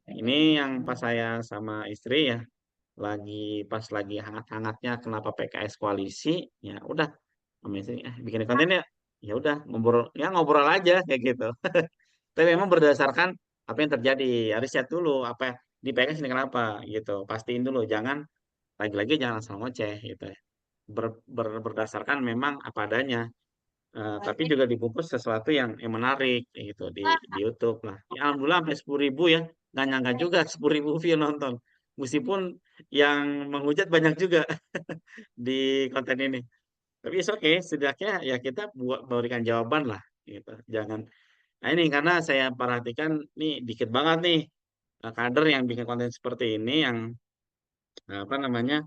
Ini yang pas saya sama istri ya, pas lagi hangat-hangatnya kenapa PKS koalisi, ya udah, sama istri, bikin konten ya udah ngobrol aja kayak gitu. Tapi memang berdasarkan apa yang terjadi, ya, riset dulu apa di PKS ini kenapa gitu, pastiin dulu, jangan lagi-lagi jangan asal ngoceh gitu ya. Berdasarkan memang apa adanya. Tapi juga dibungkus sesuatu yang menarik kayak gitu di YouTube lah. Ya, alhamdulillah sampai 10.000 ya. Nggak nyangka juga 10.000 view nonton. Meskipun yang menghujat banyak juga di konten ini. Tapi oke, setidaknya ya kita berikan jawaban lah gitu. Jangan. Nah ini karena saya perhatikan nih dikit banget nih kader yang bikin konten seperti ini yang apa namanya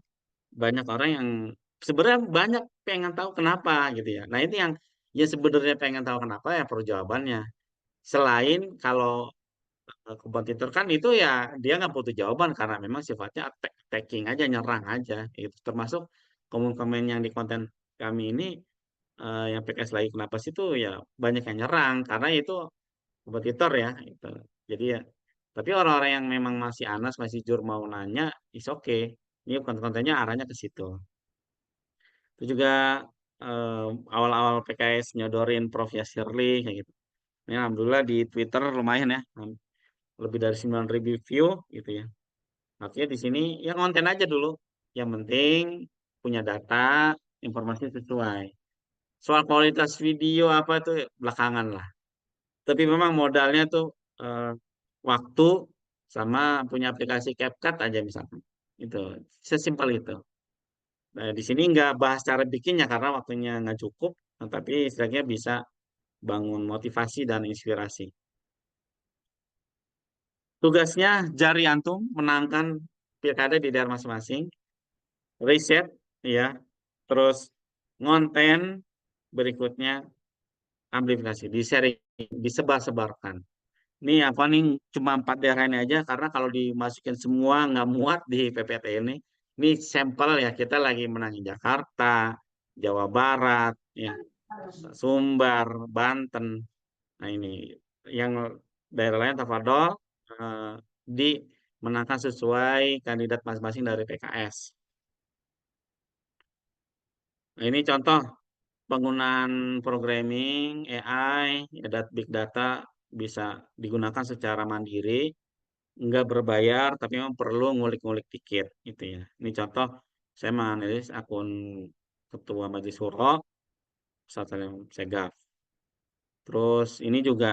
banyak orang yang sebenarnya banyak pengen tahu kenapa gitu ya. Nah ini yang ya sebenarnya pengen tahu kenapa ya perlu jawabannya. Selain kalau kompetitor kan itu ya dia nggak butuh jawaban karena memang sifatnya attacking aja, nyerang aja. Itu termasuk komen-komen yang di konten kami ini yang PKS lagi kenapa sih itu ya banyak yang nyerang karena itu kompetitor ya. Itu. Jadi ya tapi orang-orang yang memang masih anas, masih jur mau nanya, is okay. Ini konten-kontennya arahnya ke situ. Itu juga awal-awal PKS nyodorin Prof. Yasirli kayak gitu. Ini alhamdulillah di Twitter lumayan ya, lebih dari 9.000 view gitu ya. Artinya di sini ya konten aja dulu. Yang penting punya data, informasi sesuai. Soal kualitas video apa itu belakangan lah. Tapi memang modalnya tuh waktu sama punya aplikasi CapCut aja misalkan. Itu sesimpel itu. Nah, di sini nggak bahas cara bikinnya karena waktunya nggak cukup, tapi setidaknya bisa bangun motivasi dan inspirasi. Tugasnya jari antum menangkan pilkada di daerah masing-masing, riset, ya, terus ngonten berikutnya amplifikasi, di-sharing, disebar-sebarkan. Ini apa nih cuma 4 daerah ini aja karena kalau dimasukin semua nggak muat di PPT ini. Ini sampel ya kita lagi menang di Jakarta, Jawa Barat, ya, Sumbar, Banten. Nah ini yang daerah lain tafadhol dimenangkan sesuai kandidat masing-masing dari PKS. Nah, ini contoh penggunaan programming AI, big data bisa digunakan secara mandiri, nggak berbayar, tapi memang perlu ngulik-ngulik dikit, gitu ya. Ini contoh saya menganalisis akun Ketua Majelis Shuro, Salim Segaf. Terus ini juga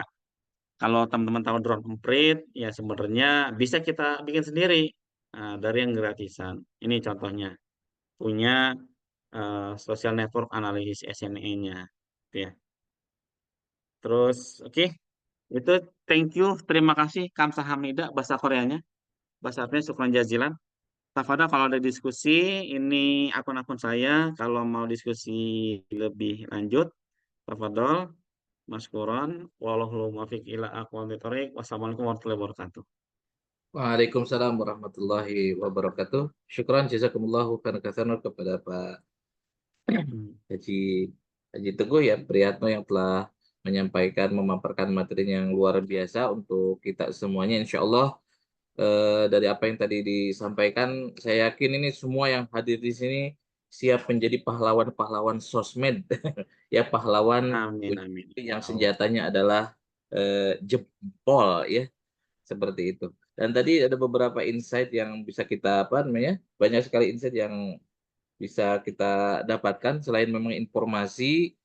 kalau teman-teman tahu drone emprit, ya sebenarnya bisa kita bikin sendiri dari yang gratisan. Ini contohnya punya social network analysis SNE-nya, ya. Terus oke, itu thank you, terima kasih Kamsahamnida bahasa Koreanya, bahasa Arabnya syukran jazilan. Tafadhol kalau ada diskusi, ini akun-akun saya. Kalau mau diskusi lebih lanjut, tafadhol, Mas Quran. Wallahul muwaffiq ila aqwamit thoriq. Wassalamualaikum warahmatullahi wabarakatuh. Waalaikumsalam warahmatullahi wabarakatuh. Syukran jazakumullahu khairan katsiran kepada Pak Haji Teguh ya Priyatno yang telah menyampaikan memaparkan materi yang luar biasa untuk kita semuanya. Insya Allah dari apa yang tadi disampaikan, saya yakin ini semua yang hadir di sini siap menjadi pahlawan-pahlawan sosmed, ya pahlawan Amin, amin. yang senjatanya adalah jempol, ya seperti itu. Dan tadi ada beberapa insight yang bisa kita apa namanya? Banyak sekali insight yang bisa kita dapatkan selain memang informasi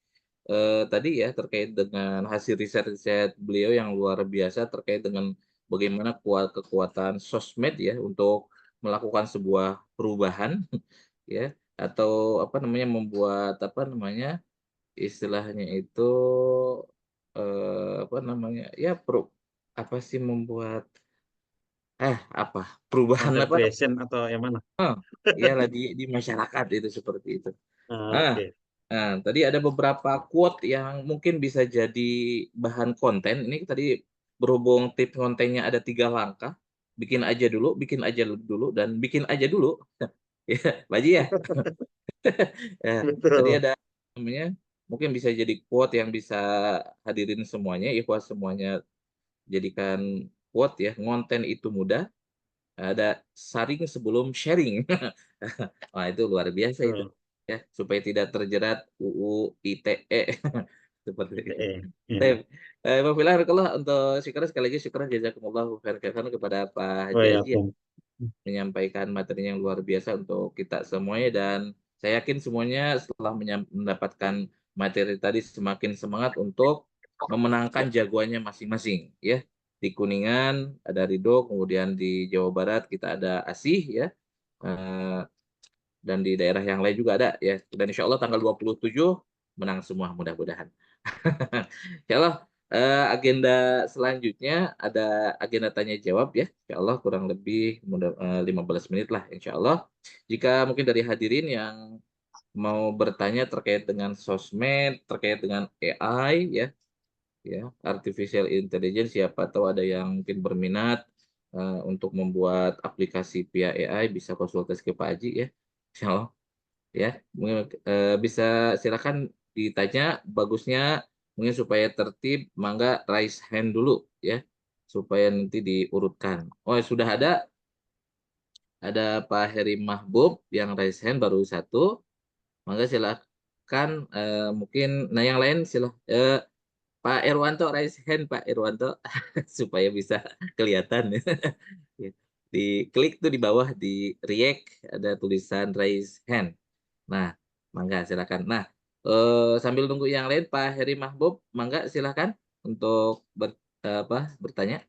tadi ya terkait dengan hasil riset-riset beliau yang luar biasa terkait dengan bagaimana kekuatan sosmed ya untuk melakukan sebuah perubahan ya atau apa namanya membuat apa namanya istilahnya itu apa namanya ya apa sih membuat apa perubahan Content apa creation atau yang mana? iyalah di masyarakat itu seperti itu. Nah, Oke. tadi ada beberapa quote yang mungkin bisa jadi bahan konten. Ini tadi berhubung tips kontennya ada 3 langkah. Bikin aja dulu, dan bikin aja dulu. Ya, Pak Haji ya. Ya, tadi Betul. ada namanya mungkin bisa jadi quote yang bisa hadirin semuanya, ikhwas semuanya jadikan quote ya. Ngonten itu mudah, ada saring sebelum sharing. Wah, itu luar biasa itu. Betul. Ya, supaya tidak terjerat UU ITE seperti itu. Ya. Baik. Barakallah untuk syukur sekali lagi syukur jazakumullahu khairan kepada Pak Oh Haji ya, Aji yang menyampaikan materi yang luar biasa untuk kita semuanya, dan saya yakin semuanya setelah mendapatkan materi tadi semakin semangat untuk memenangkan jagoannya masing-masing ya. Di Kuningan ada Ridho, kemudian di Jawa Barat kita ada Asih ya. Eh, dan di daerah yang lain juga ada ya. Dan insya Allah tanggal 27 menang semua mudah-mudahan. Insya Allah agenda selanjutnya ada agenda tanya jawab ya. Insya Allah kurang lebih 15 menit lah insya Allah. Jika mungkin dari hadirin yang mau bertanya terkait dengan sosmed, terkait dengan AI ya, artificial intelligence, siapa tahu ada yang mungkin berminat untuk membuat aplikasi via AI, bisa konsultasi ke Pak Haji ya. Insya Allah ya. Bisa silakan ditanya, bagusnya mungkin supaya tertib mangga raise hand dulu ya supaya nanti diurutkan. Oh sudah ada Pak Heri Mahbub yang raise hand baru satu, mangga silakan mungkin nah yang lain Pak Irwanto raise hand Pak Irwanto supaya bisa kelihatan. Ya. Diklik tuh di bawah di react ada tulisan raise hand. Nah, mangga silakan. Nah, sambil nunggu yang lain Pak Heri Mahbub, mangga silakan untuk bertanya.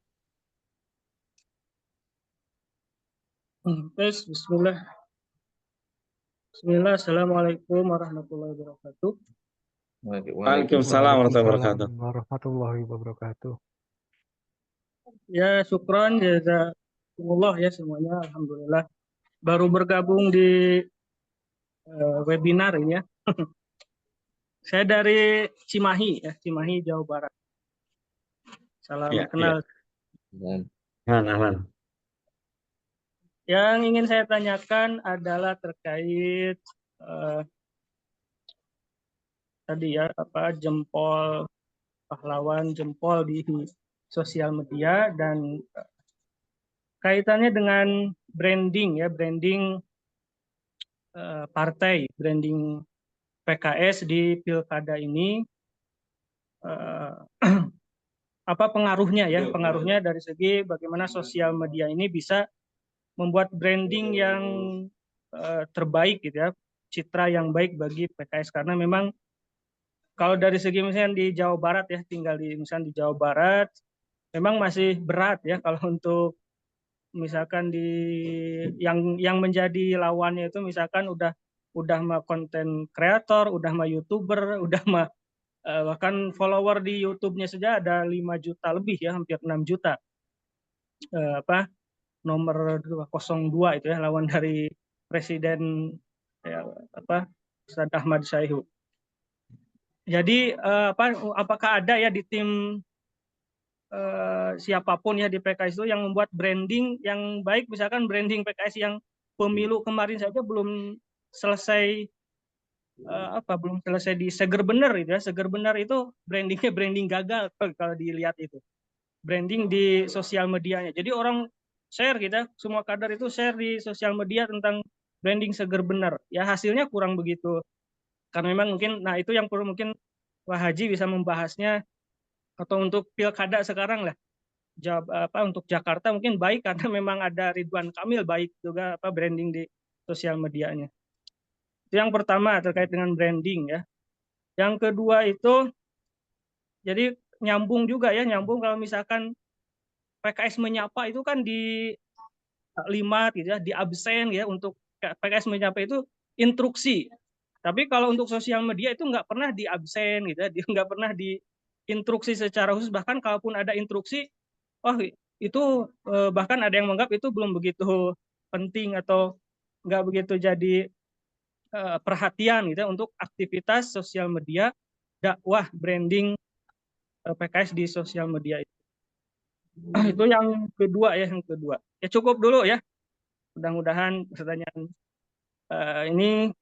Tes, Bismillah. Bismillah, Assalamualaikum warahmatullahi wabarakatuh. Waalaikumsalam warahmatullahi wabarakatuh. warahmatullahi wabarakatuh. Ya, syukron, jazakumullah ya semuanya, alhamdulillah. Baru bergabung di webinar ini ya. Saya dari Cimahi ya, Cimahi, Jawa Barat. Salam Ya, kenal. Dan Ahlan. Yang ingin saya tanyakan adalah terkait tadi ya, jempol pahlawan, jempol di sosial media, dan kaitannya dengan branding ya, branding partai, branding PKS di pilkada ini, apa pengaruhnya ya, pengaruhnya dari segi bagaimana sosial media ini bisa membuat branding yang terbaik gitu ya, citra yang baik bagi PKS, karena memang kalau dari segi misalnya di Jawa Barat ya, tinggal di misalnya di Jawa Barat, memang masih berat ya kalau untuk misalkan di yang menjadi lawannya itu misalkan udah mah konten kreator, udah mah YouTuber, udah mah bahkan follower di YouTube-nya saja ada 5 juta lebih ya, hampir 6 juta. Nomor 202 itu ya, lawan dari Presiden ya, Ustadz Ahmad Syaihu. Jadi apakah ada ya di tim siapapun ya di PKS itu yang membuat branding yang baik, misalkan branding PKS yang pemilu kemarin saja belum selesai belum selesai di Seger Bener gitu ya. Seger Bener itu brandingnya branding gagal kalau dilihat itu. Branding di sosial medianya. Jadi orang share gitu ya, semua kader itu share di sosial media tentang branding Seger Bener. Ya hasilnya kurang begitu. Karena memang mungkin, nah itu yang perlu mungkin Pak Haji bisa membahasnya, atau untuk pilkada sekarang lah. untuk Jakarta mungkin baik karena memang ada Ridwan Kamil, baik juga branding di sosial medianya. Itu yang pertama terkait dengan branding ya. Yang kedua itu jadi nyambung kalau misalkan PKS menyapa itu kan di 5 gitu ya, di absen ya, untuk PKS menyapa itu instruksi. Tapi kalau untuk sosial media itu nggak pernah di absen gitu ya, dia nggak pernah di instruksi secara khusus, bahkan kalaupun ada instruksi, itu bahkan ada yang menganggap itu belum begitu penting atau nggak begitu jadi perhatian gitu ya, untuk aktivitas sosial media dakwah branding PKS di sosial media itu. Itu yang kedua ya, ya cukup dulu ya, mudah-mudahan pertanyaan ini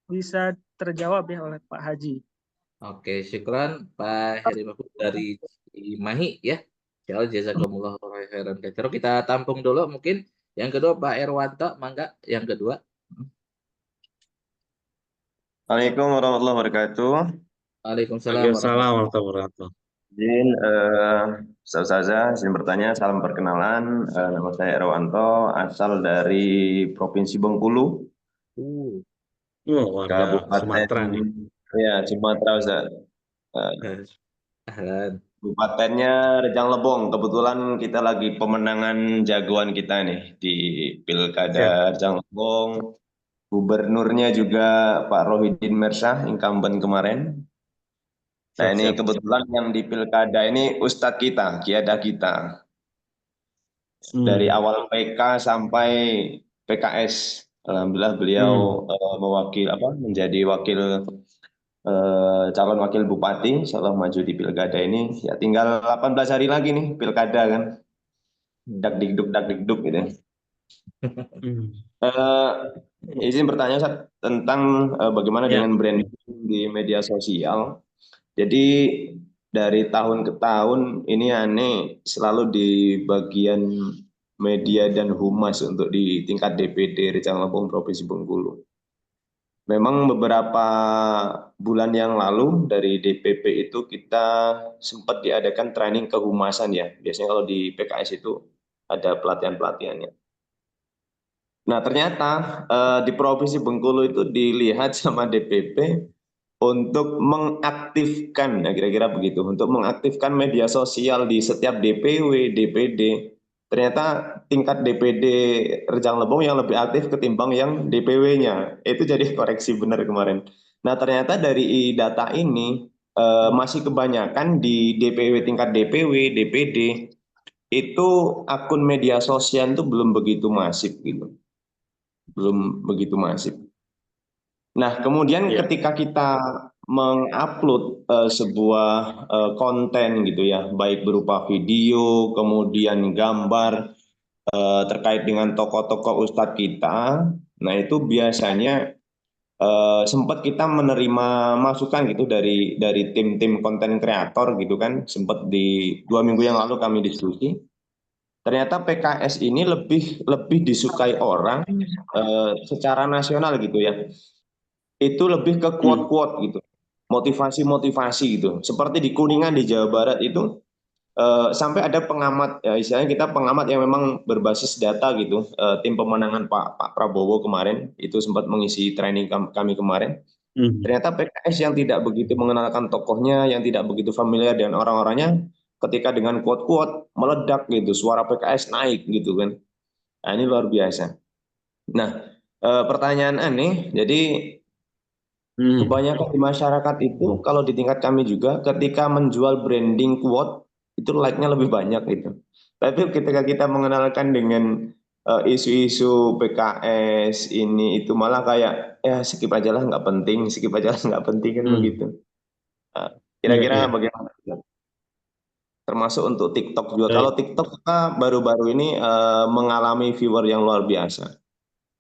bisa terjawab ya oleh Pak Haji. Oke, syukran Pak Heri Mahfud dari Cimahi ya. Insyaallah jazakumullah khairan katsira. Kita tampung dulu mungkin. Yang kedua Pak Erwanto, mangga yang kedua. Assalamualaikum warahmatullahi wabarakatuh. Waalaikumsalam Waalaikumsalam warahmatullahi wabarakatuh. Izin, Ustazah, izin bertanya, salam perkenalan. Nama saya Erwanto, asal dari Provinsi Bengkulu, Warga Sumatera nih. ya, Sumatera, Ustaz. Ahlan. Kabupatennya Rejang Lebong. Kebetulan kita lagi pemenangan jagoan kita nih di Pilkada Rejang Lebong. Gubernurnya juga Pak Rohidin Mersah, incumbent kemarin. Nah, ini kebetulan yang di Pilkada ini Ustadz kita, Kiada kita. Dari awal PK sampai PKS. Alhamdulillah beliau menjadi calon wakil bupati, insyaallah maju di Pilkada ini. Ya tinggal 18 hari lagi nih Pilkada kan. Dak-dikduk gitu. Izin bertanya Ustadz, tentang bagaimana dengan branding di media sosial. Jadi dari tahun ke tahun ini aneh selalu di bagian media dan humas untuk di tingkat DPD Rejang Lebong Provinsi Bengkulu. Memang beberapa bulan yang lalu dari DPP itu kita sempat diadakan training kehumasan ya. Biasanya kalau di PKS itu ada pelatihan-pelatihannya. Nah ternyata di Provinsi Bengkulu itu dilihat sama DPP untuk mengaktifkan, ya kira-kira begitu, untuk mengaktifkan media sosial di setiap DPW, DPD. Ternyata tingkat DPD Rejang Lebong yang lebih aktif ketimbang yang DPW-nya. Itu jadi koreksi benar kemarin. Nah ternyata dari data ini masih kebanyakan di DPW, tingkat DPW, DPD, itu akun media sosial itu belum begitu masif gitu. Belum begitu masif. Nah, kemudian ketika kita mengupload sebuah konten gitu ya, baik berupa video, kemudian gambar terkait dengan tokoh-tokoh ustadz kita, nah itu biasanya sempat kita menerima masukan gitu dari tim-tim konten kreator gitu kan, sempat di 2 minggu yang lalu kami diskusi. Ternyata PKS ini lebih disukai orang secara nasional gitu ya. Itu lebih ke quote-quote gitu, motivasi-motivasi gitu. Seperti di Kuningan di Jawa Barat itu sampai ada pengamat, ya istilahnya kita pengamat yang memang berbasis data gitu. Tim pemenangan Pak Prabowo kemarin itu sempat mengisi training kami kemarin. Ternyata PKS yang tidak begitu mengenalkan tokohnya, yang tidak begitu familiar dengan orang-orangnya, ketika dengan quote-quote meledak gitu, suara PKS naik gitu kan. Nah ini luar biasa. Nah pertanyaan aneh, jadi kebanyakan di masyarakat itu kalau di tingkat kami juga ketika menjual branding quote itu like-nya lebih banyak gitu. Tapi ketika kita mengenalkan dengan isu-isu PKS ini itu malah kayak ya skip aja lah nggak penting, skip aja lah nggak penting kan begitu. Kira-kira bagaimana? Termasuk untuk TikTok juga. Kalau TikTok kita baru-baru ini mengalami viewer yang luar biasa.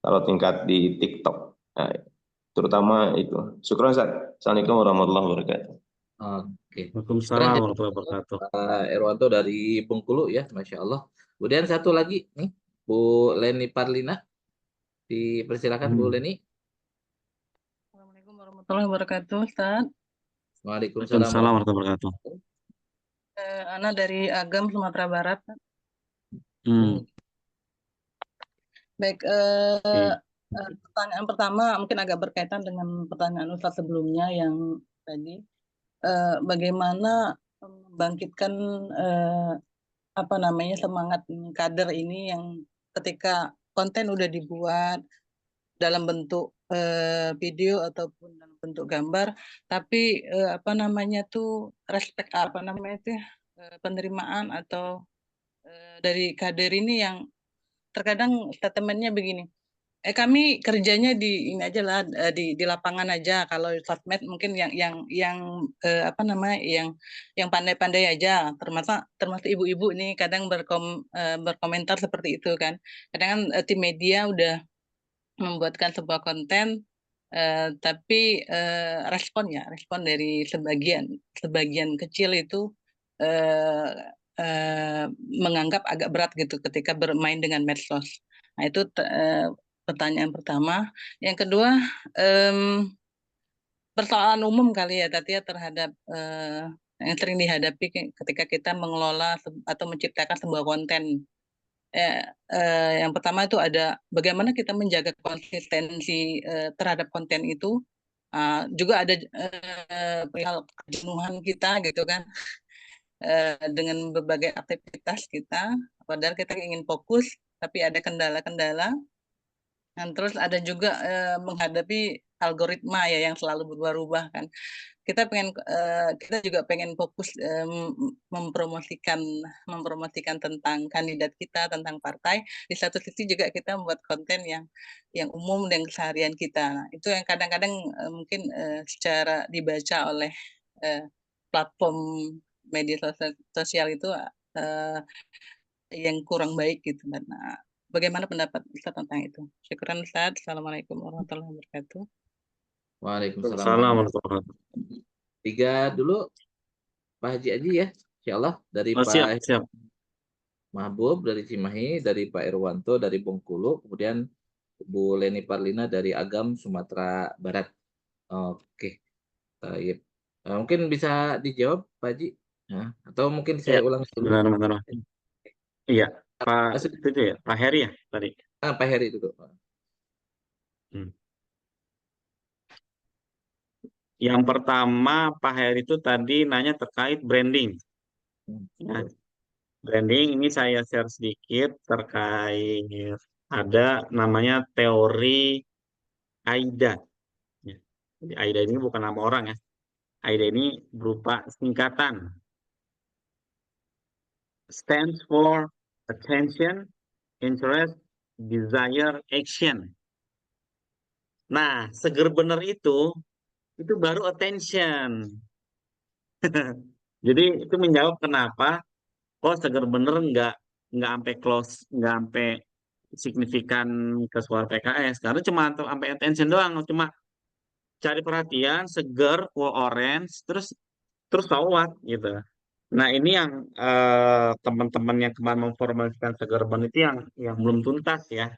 Kalau tingkat di TikTok. Nah, terutama itu. Syukran Ustaz. Assalamualaikum warahmatullahi wabarakatuh. Oke. Waalaikumsalam warahmatullahi wabarakatuh. Pak Erwanto dari Bengkulu ya, Masya Allah. Kemudian satu lagi nih, Bu Leni Parlina. Dipersilakan Bu Leni. Assalamualaikum warahmatullahi wabarakatuh, Ustaz. Waalaikumsalam warahmatullahi wabarakatuh. Ana dari Agam Sumatera Barat. Hmm, Baik, oke. pertanyaan pertama mungkin agak berkaitan dengan pertanyaan Ustadz sebelumnya yang tadi, bagaimana membangkitkan apa namanya semangat kader ini yang ketika konten udah dibuat dalam bentuk video ataupun dalam bentuk gambar, tapi apa namanya tuh respect apa namanya itu ya, penerimaan atau dari kader ini yang terkadang statementnya begini, kami kerjanya di ini aja lah, di lapangan aja. Kalau sosmed mungkin yang apa namanya yang pandai-pandai aja. Termasuk termasuk ibu-ibu nih kadang berkomentar seperti itu kan. Kadang kan tim media udah membuatkan sebuah konten, tapi respon dari sebagian kecil itu eh, eh, menganggap agak berat gitu ketika bermain dengan medsos. Nah itu pertanyaan pertama. Yang kedua, persoalan umum kali ya tadi ya terhadap yang sering dihadapi ketika kita mengelola atau menciptakan sebuah konten. Yang pertama itu ada bagaimana kita menjaga konsistensi terhadap konten itu. Juga ada perihal kejenuhan kita gitu kan, dengan berbagai aktivitas kita, padahal kita ingin fokus, tapi ada kendala-kendala. Dan terus ada juga menghadapi algoritma ya yang selalu berubah-ubah kan. Kita juga pengen fokus mempromosikan tentang kandidat kita, tentang partai. Di satu sisi juga kita membuat konten yang umum dan keseharian kita. Nah, itu yang kadang-kadang mungkin secara dibaca oleh eh, platform media sosial itu yang kurang baik gitu. Nah, bagaimana pendapat Ustaz tentang itu? Syukuran Ustaz. Assalamualaikum warahmatullahi wabarakatuh. Waalaikumsalam Salam warahmatullahi warahmatullahi wabarakatuh. Tiga dulu Pak Haji Aji ya, insya Allah dari Oh, siap, Pak siap. Mahbub dari Cimahi, dari Pak Irwanto dari Bengkulu, kemudian Bu Leni Parlina dari Agam Sumatera Barat. Oke, baik. Mungkin bisa dijawab Pak Haji. Nah, atau mungkin Ya, saya ulang dulu. benar-benar. Iya, Pak, Masuk. itu ya, Pak Heri ya tadi. Pak Heri dulu. Hmm. Yang pertama, Pak Heri itu tadi nanya terkait branding. Ya, branding ini saya share sedikit terkait ada namanya teori AIDA. Ya. Jadi AIDA ini bukan nama orang ya. AIDA ini berupa singkatan. Stands for attention, interest, desire, action. Nah, seger bener itu baru attention. Jadi itu menjawab kenapa kok seger bener nggak sampai close, nggak sampai signifikan ke suara PKS. Karena cuma sampai attention doang, cuma cari perhatian, seger, orange, terus so what gitu. Nah ini yang teman-teman yang kemarin memformulasikan seger bener itu yang belum tuntas ya.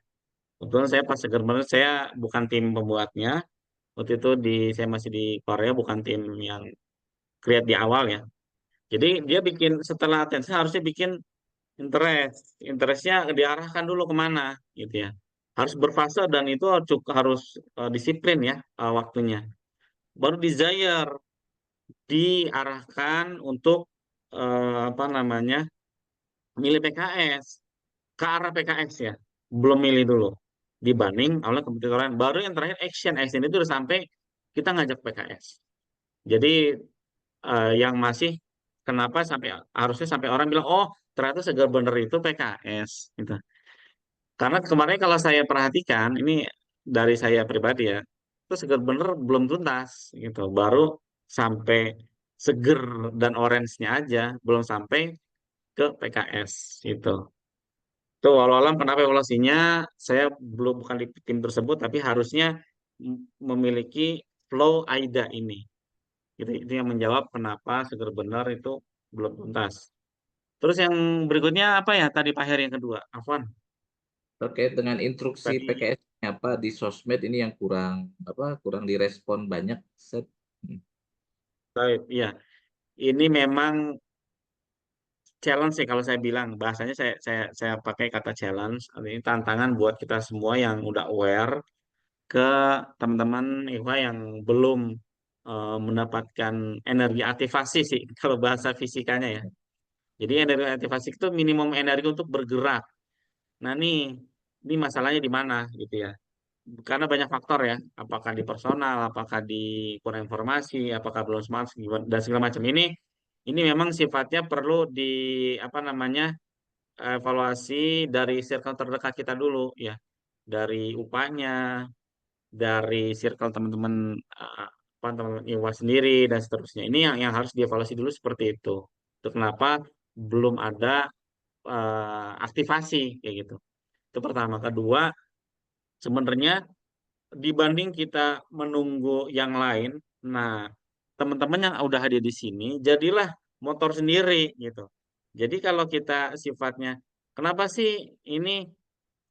Kebetulan saya pas seger bener saya bukan tim pembuatnya. Waktu itu saya masih di Korea, bukan tim yang create di awal ya. Jadi dia bikin setelah attention harusnya bikin interestnya diarahkan dulu kemana gitu ya. Harus berfase dan itu harus disiplin ya waktunya. Baru desire diarahkan untuk apa namanya milih PKS ke arah PKS ya. Belum milih dulu dibanding oleh kebetulan baru yang terakhir action itu udah sampai kita ngajak PKS. Jadi yang masih kenapa harusnya sampai orang bilang oh ternyata segar bener itu PKS gitu. Karena kemarin kalau saya perhatikan ini dari saya pribadi ya itu segar bener belum tuntas gitu. Baru sampai seger dan orange-nya aja belum sampai ke PKS gitu. Itu walau alam kenapa evaluasinya saya belum bukan di tim tersebut tapi harusnya memiliki flow AIDA ini. Itu yang menjawab kenapa seger benar itu belum tuntas. Terus yang berikutnya apa ya tadi Pak Heri yang kedua? Afwan. Terkait dengan instruksi Tadi PKS apa di sosmed ini yang kurang direspon banyak. Set. baik, ya. Ini memang challenge sih kalau saya bilang, bahasanya saya pakai kata challenge. Ini tantangan buat kita semua yang udah aware, ke teman-teman IKWA yang belum mendapatkan energi aktivasi sih kalau bahasa fisikanya ya. Jadi energi aktivasi itu minimum energi untuk bergerak. Nah ini masalahnya di mana gitu ya. Karena banyak faktor ya, apakah di personal, apakah di kurang informasi, apakah belum smart dan segala macam ini memang sifatnya perlu di apa namanya evaluasi dari circle terdekat kita dulu ya, dari upahnya, dari circle teman-teman apa teman-teman IWA sendiri dan seterusnya. Ini yang harus dievaluasi dulu seperti itu. Itu kenapa belum ada aktivasi kayak gitu. Itu pertama. Kedua, sebenarnya dibanding kita menunggu yang lain, nah teman-teman yang udah hadir di sini, jadilah motor sendiri gitu. Jadi kalau kita sifatnya, kenapa sih ini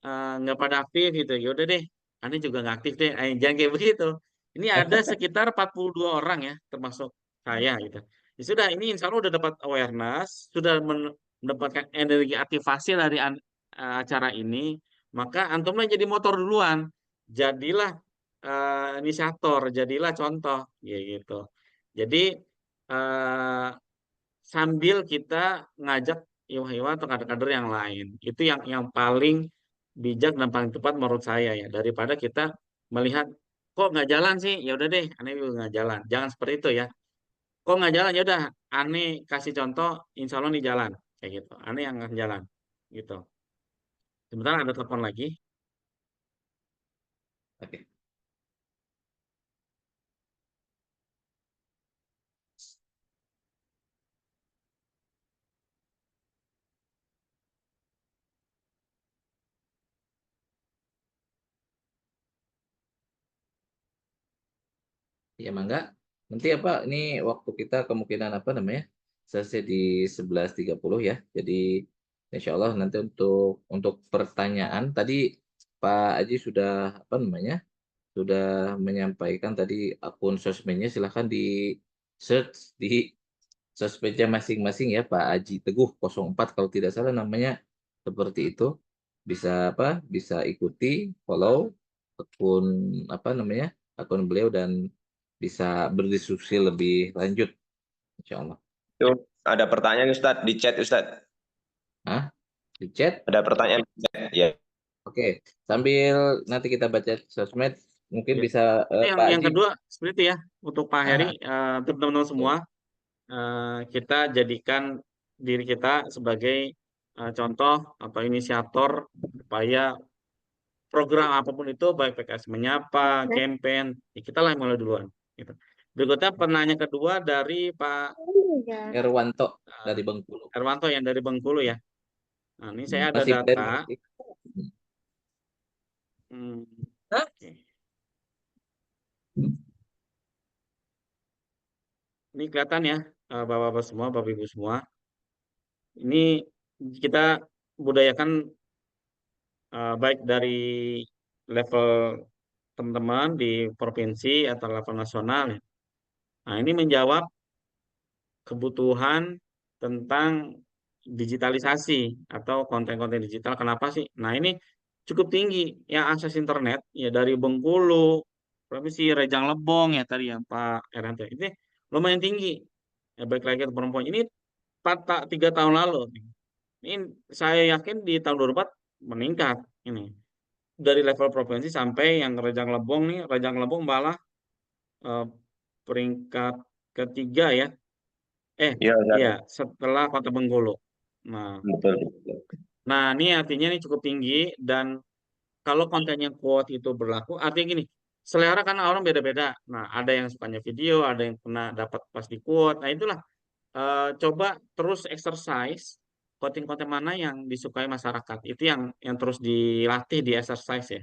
nggak pada aktif gitu? Ya udah deh, aneh juga nggak aktif deh. Jangan kayak begitu. Ini ada sekitar 42 orang ya, termasuk saya gitu. Ya sudah, ini insya Allah udah dapat awareness, sudah mendapatkan energi aktivasi dari acara ini, maka antumlah jadi motor duluan. Jadilah inisiator, jadilah contoh, ya gitu. Jadi eh, sambil kita ngajak iwa-iwa atau kader-kader yang lain, itu yang paling bijak dan paling tepat menurut saya ya, daripada kita melihat kok nggak jalan sih, ya udah deh, aneh juga nggak jalan. Jangan seperti itu ya. Kok nggak jalan, ya udah, aneh kasih contoh, insya Allah nih jalan, kayak gitu. Aneh yang akan jalan, gitu. Sebentar ada telepon lagi. Oke. Ya mangga. Nanti apa ini waktu kita kemungkinan apa namanya selesai di 11.30 ya. Jadi insya Allah nanti untuk pertanyaan tadi Pak Aji sudah apa namanya sudah menyampaikan tadi akun sosmednya, silahkan di search di sosmednya masing-masing ya, Pak Aji Teguh 04 kalau tidak salah namanya, seperti itu. Bisa apa? Bisa ikuti, follow akun apa namanya? Akun beliau dan bisa berdiskusi lebih lanjut insya Allah. Itu ada pertanyaan Ustadz di chat Ustadz. Hah? Di chat? Ada pertanyaan di chat. Ya. Oke, sambil nanti kita baca sosmed, mungkin Ya. bisa Yang Pak yang Haji. kedua seperti itu ya, untuk Pak Heri, untuk teman-teman semua, kita jadikan diri kita sebagai contoh atau inisiator supaya program apapun itu, baik PKS Menyapa, campaign, ya kita lah yang mulai duluan. Gitu. Berikutnya penanya kedua dari Pak Erwanto dari Bengkulu. Erwanto yang dari Bengkulu ya. Nah, ini saya ada Masih data. masih. Oke. Ini kelihatan ya, Bapak-Bapak semua, Bapak-Ibu semua. Ini kita budayakan baik dari level teman-teman di provinsi atau level nasional ya. Nah, ini menjawab kebutuhan tentang digitalisasi atau konten-konten digital. Kenapa sih? Nah, ini cukup tinggi yang akses internet ya dari Bengkulu, provinsi Rejang Lebong ya tadi yang Pak RNT. Ini lumayan tinggi. Ya, baik lagi ke perempuan. Ini 3 tahun lalu. Ini saya yakin di tahun 2024 meningkat ini. Dari level provinsi sampai yang Rejang Lebong nih, Rejang Lebong malah peringkat ketiga ya. Iya, Iya, setelah Kota Bengkulu. Nah, betul. ini artinya ini cukup tinggi, dan kalau kontennya quote itu berlaku, artinya gini, selera kan orang beda-beda. Nah, ada yang sukanya video, ada yang pernah dapat pas di quote. Nah, itulah coba terus exercise konten-konten mana yang disukai masyarakat. Itu yang terus dilatih di exercise ya.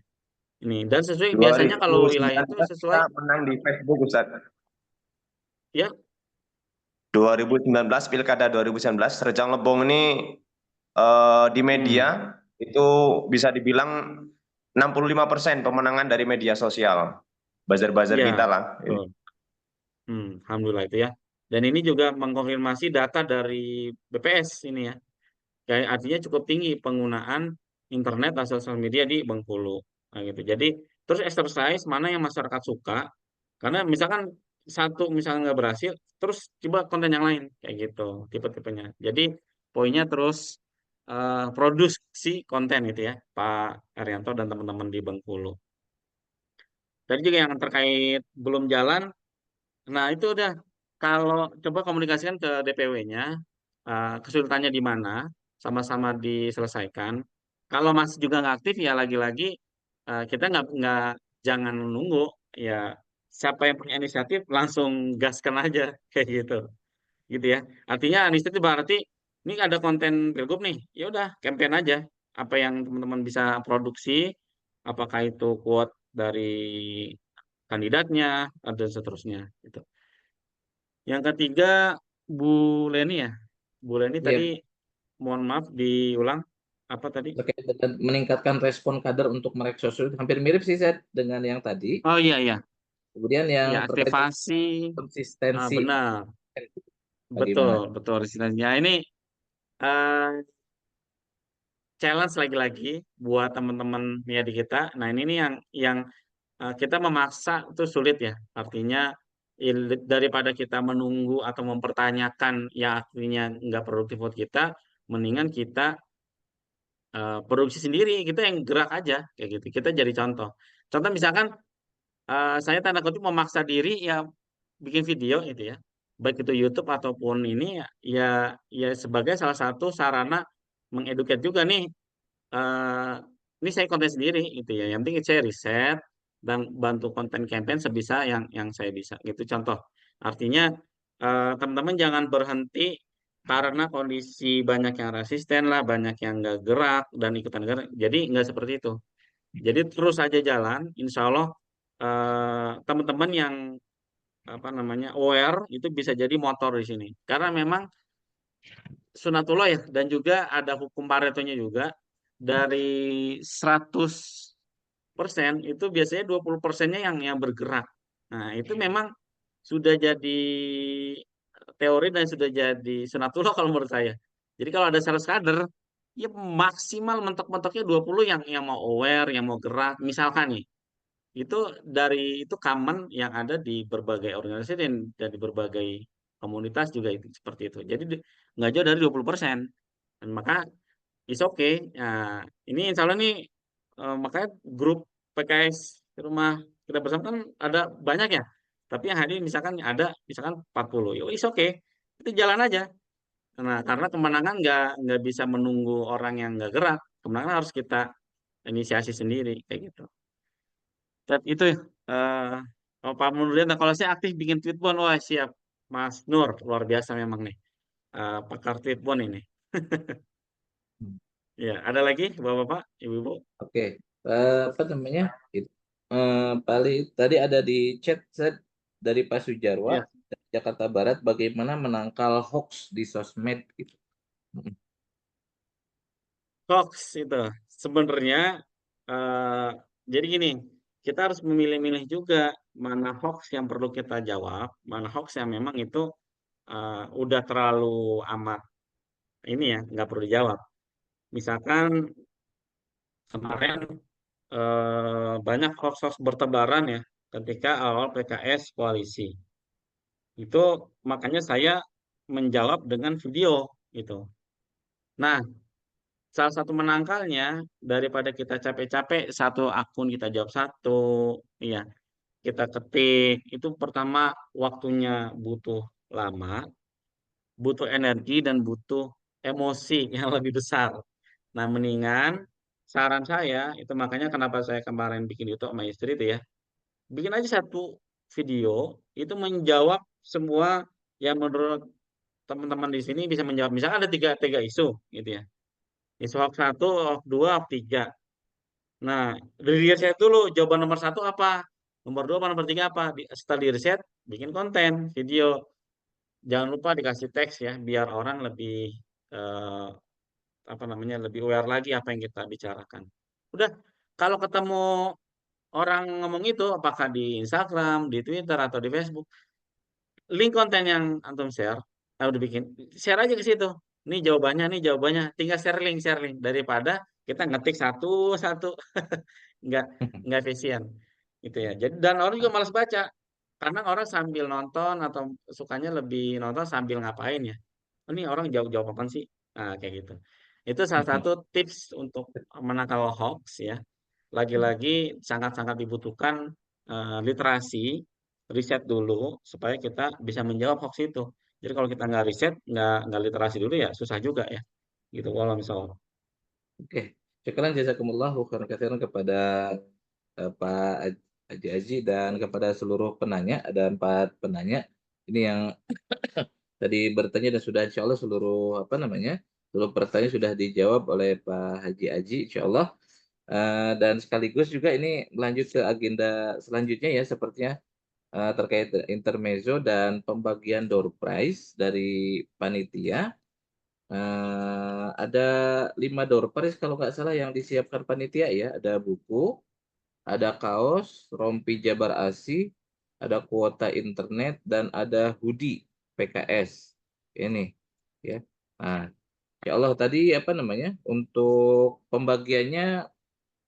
Ini dan sesuai biasanya kalau wilayah itu sesuai kita menang di Facebook Ustaz. ya. 2019 Pilkada 2019 Rejang Lebong ini di media itu bisa dibilang 65% pemenangan dari media sosial. Buzzer-buzzer Ya, kita lah. betul. Alhamdulillah itu ya. Dan ini juga mengkonfirmasi data dari BPS ini ya. Kayak artinya cukup tinggi penggunaan internet atau sosial media di Bengkulu. Nah, gitu. Jadi terus exercise mana yang masyarakat suka. Karena misalkan satu misalnya nggak berhasil, terus coba konten yang lain kayak gitu tipe-tipenya. Jadi poinnya terus produksi konten gitu ya, Pak Arianto dan teman-teman di Bengkulu. Tadi juga yang terkait belum jalan, nah itu udah kalau coba komunikasikan ke DPW-nya, kesulitannya di mana, sama-sama diselesaikan. Kalau masih juga nggak aktif ya lagi-lagi kita nggak jangan nunggu ya siapa yang punya inisiatif langsung gaskan aja kayak gitu ya. Artinya inisiatif berarti ini ada konten Pilgub nih, ya udah campaign aja apa yang teman-teman bisa produksi, apakah itu quote dari kandidatnya dan seterusnya gitu. Yang ketiga Bu Leni ya. Bu Leni tadi Ya, mohon maaf diulang apa tadi? terkait dengan meningkatkan respon kader untuk melek sosmed hampir mirip sih Zed, dengan yang tadi. Oh iya iya. Kemudian yang Ya terkait aktivasi konsistensi benar. Betul, bagaimana? betul istilahnya. Ini eh, challenge lagi-lagi buat teman-teman media di kita. Nah, ini nih yang kita memaksa itu sulit ya. Artinya daripada kita menunggu atau mempertanyakan yang artinya nggak produktif buat kita, mendingan kita produksi sendiri, kita yang gerak aja kayak gitu. Kita jadi contoh. Contoh misalkan saya tanda kutip memaksa diri ya bikin video itu ya. Baik itu YouTube ataupun ini ya ya sebagai salah satu sarana mengeduket juga nih eh ini saya konten sendiri gitu ya. Yang penting saya riset dan bantu konten campaign sebisa yang saya bisa gitu contoh. Artinya teman-teman jangan berhenti karena kondisi banyak yang resisten lah, banyak yang nggak gerak dan ikutan gerak. Jadi nggak seperti itu. Jadi terus aja jalan, insya Allah teman-teman yang apa namanya aware itu bisa jadi motor di sini. Karena memang sunatullah ya dan juga ada hukum Paretonya juga dari 100% itu biasanya 20%-nya yang bergerak. Nah, itu memang sudah jadi teori dan sudah jadi sunatullah kalau menurut saya. Jadi kalau ada 100 kader, ya maksimal mentok-mentoknya 20 yang mau aware, yang mau gerak. Misalkan nih, itu dari itu common yang ada di berbagai organisasi dan di berbagai komunitas juga itu seperti itu. Jadi nggak jauh dari 20%. Dan maka is okay. Nah, ini insya Allah nih makanya grup PKS di rumah kita bersama kan ada banyak ya. Tapi yang hadir misalkan ada misalkan 40. Ya is okay. Itu jalan aja. Nah, karena kemenangan nggak bisa menunggu orang yang nggak gerak. Kemenangan harus kita inisiasi sendiri kayak gitu. Dan itu eh Pak Nurdian, nah, kalau saya aktif bikin tweetbon, wah siap. Mas Nur, luar biasa memang nih. Pakar tweetbon ini. Ya, ada lagi Bapak-bapak, Ibu-ibu? Oke, apa namanya? Itu. Paling tadi ada di chat Zed, dari Pak Sujarwa Ya, dari Jakarta Barat, bagaimana menangkal hoax di sosmed gitu. hoax itu. Sebenarnya eh jadi gini, kita harus memilih-milih juga mana hoax yang perlu kita jawab, mana hoax yang memang itu udah terlalu amat ini ya, nggak perlu dijawab. Misalkan kemarin banyak hoax-hoax bertebaran ya ketika awal PKS koalisi. Itu makanya saya menjawab dengan video gitu. Nah, salah satu menangkalnya daripada kita capek-capek satu akun kita jawab satu, iya, kita ketik itu pertama waktunya butuh lama, butuh energi dan butuh emosi yang lebih besar. Nah, mendingan saran saya itu makanya kenapa saya kemarin bikin YouTube sama istri itu ya. Bikin aja satu video itu menjawab semua yang menurut teman-teman di sini bisa menjawab. Misalkan ada tiga isu gitu ya. Isu hak satu, hak dua, hak tiga. Nah, dari riset dulu jawaban nomor satu apa, nomor dua apa, nomor tiga apa. Setelah di riset, bikin konten, video. Jangan lupa dikasih teks ya, biar orang lebih eh, apa namanya lebih aware lagi apa yang kita bicarakan. Udah, kalau ketemu orang ngomong itu, apakah di Instagram, di Twitter atau di Facebook, link konten yang antum share, udah bikin, share aja ke situ. Nih jawabannya, tinggal share link daripada kita ngetik satu-satu, nggak nggak efisien, gitu ya. Jadi dan orang juga malas baca, karena orang sambil nonton atau sukanya lebih nonton sambil ngapain ya. Ini orang jawab apa sih? Nah, kayak gitu. Itu salah satu tips untuk menangkal hoax ya. Lagi-lagi sangat-sangat dibutuhkan literasi, riset dulu supaya kita bisa menjawab hoax itu. Jadi kalau kita nggak riset, nggak literasi dulu ya susah juga ya. Gitu kalau misalnya. Oke, syukran jazakumullahu khairan katsiran kepada Pak Haji Aji dan kepada seluruh penanya. Ada 4 penanya. Ini yang tadi bertanya dan sudah insya Allah seluruh seluruh pertanyaan sudah dijawab oleh Pak Haji Aji insya Allah. Dan sekaligus juga ini melanjut ke agenda selanjutnya ya sepertinya terkait intermezzo dan pembagian door prize dari panitia. Ada 5 door prize kalau nggak salah yang disiapkan panitia ya. Ada buku, ada kaos, rompi Jabar ASI, ada kuota internet, dan ada hoodie PKS. Ini ya. Nah, ya Allah tadi untuk pembagiannya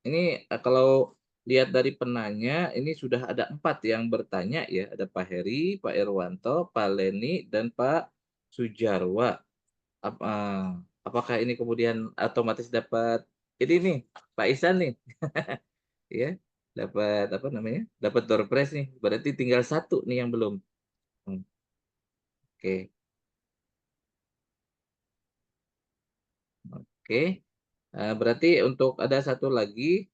ini kalau lihat dari penanya ini sudah ada 4 yang bertanya ya. Ada Pak Heri, Pak Irwanto, Pak Leni, dan Pak Sujarwa. Apakah ini kemudian otomatis dapat ini nih Pak Ihsan nih ya dapat dapat door prize nih, berarti tinggal 1 nih yang belum. Oke. Oke. Berarti untuk ada 1 lagi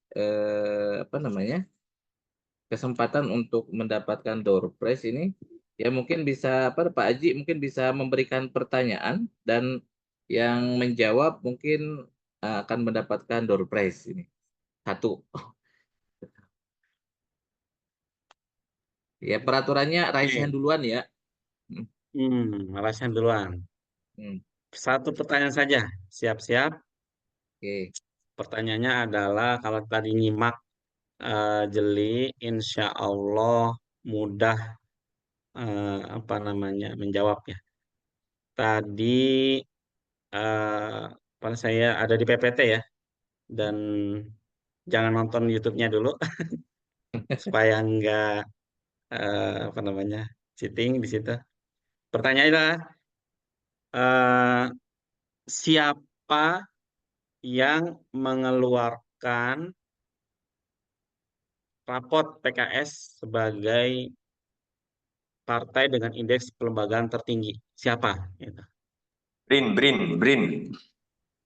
kesempatan untuk mendapatkan door prize ini ya, mungkin bisa Pak Haji mungkin bisa memberikan pertanyaan dan yang menjawab mungkin akan mendapatkan door prize ini 1. Ya, peraturannya raise hand duluan ya. Alasan duluan. Hmm. 1 pertanyaan saja. Siap-siap. Oke. Pertanyaannya adalah kalau tadi nyimak jeli, insya Allah mudah menjawabnya. Tadi saya ada di PPT ya, dan jangan nonton YouTube-nya dulu supaya nggak cheating di situ. Pertanyaannya adalah siapa yang mengeluarkan rapot PKS sebagai partai dengan indeks pelembagaan tertinggi? Siapa? Gitu. Brin.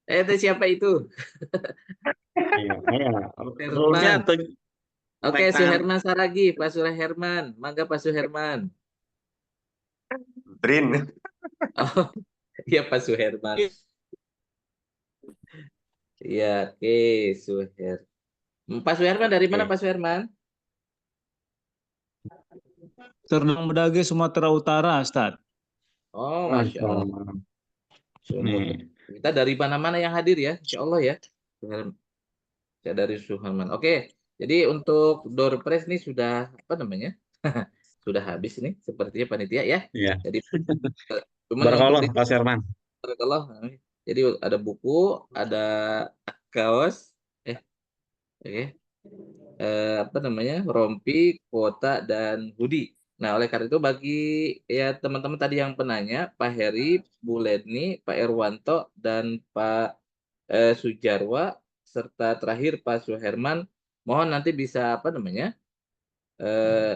Itu siapa itu? Rule-nya atau Oke, Suherman Saragi, Pak Suherman. Mangga Pak Suherman. Brin. Oh, iya Pak Suherman. Iya, oke, Pak Suherman dari mana Pak Suherman? Serdang Bedage, Sumatera Utara, Ustaz. Oh, Masya Allah. Kita dari mana-mana yang hadir ya, Insya Allah ya. Saya dari Suherman. Oke, jadi untuk door prize ini sudah sudah habis ini sepertinya panitia ya. Iya. Jadi Barakallah Pak Suherman. Barakallah. Jadi ada buku, ada kaos, rompi, kuota, dan hoodie. Nah, oleh karena itu bagi ya teman-teman tadi yang penanya, Pak Heri, Bu Ledni, Pak Irwanto, dan Pak Sujarwa, serta terakhir Pak Suherman, mohon nanti bisa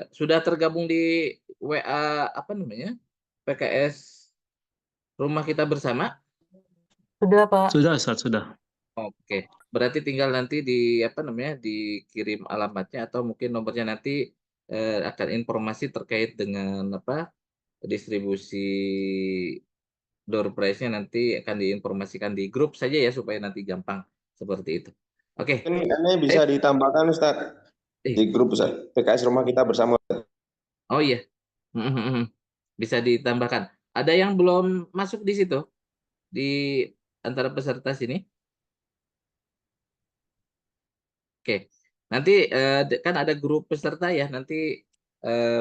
sudah tergabung di WA PKS Rumah Kita Bersama? Sudah, Pak. Sudah, Ustaz, sudah. Oke, berarti tinggal nanti dikirim alamatnya atau mungkin nomornya nanti akan informasi terkait dengan distribusi door prize-nya nanti akan diinformasikan di grup saja ya supaya nanti gampang seperti itu. Oke. Ini bisa ditambahkan Ustaz di grup Ustaz PKS Rumah Kita Bersama. Oh iya. Bisa ditambahkan. Ada yang belum masuk di situ di antara peserta sini? Oke, nanti kan ada grup peserta ya, nanti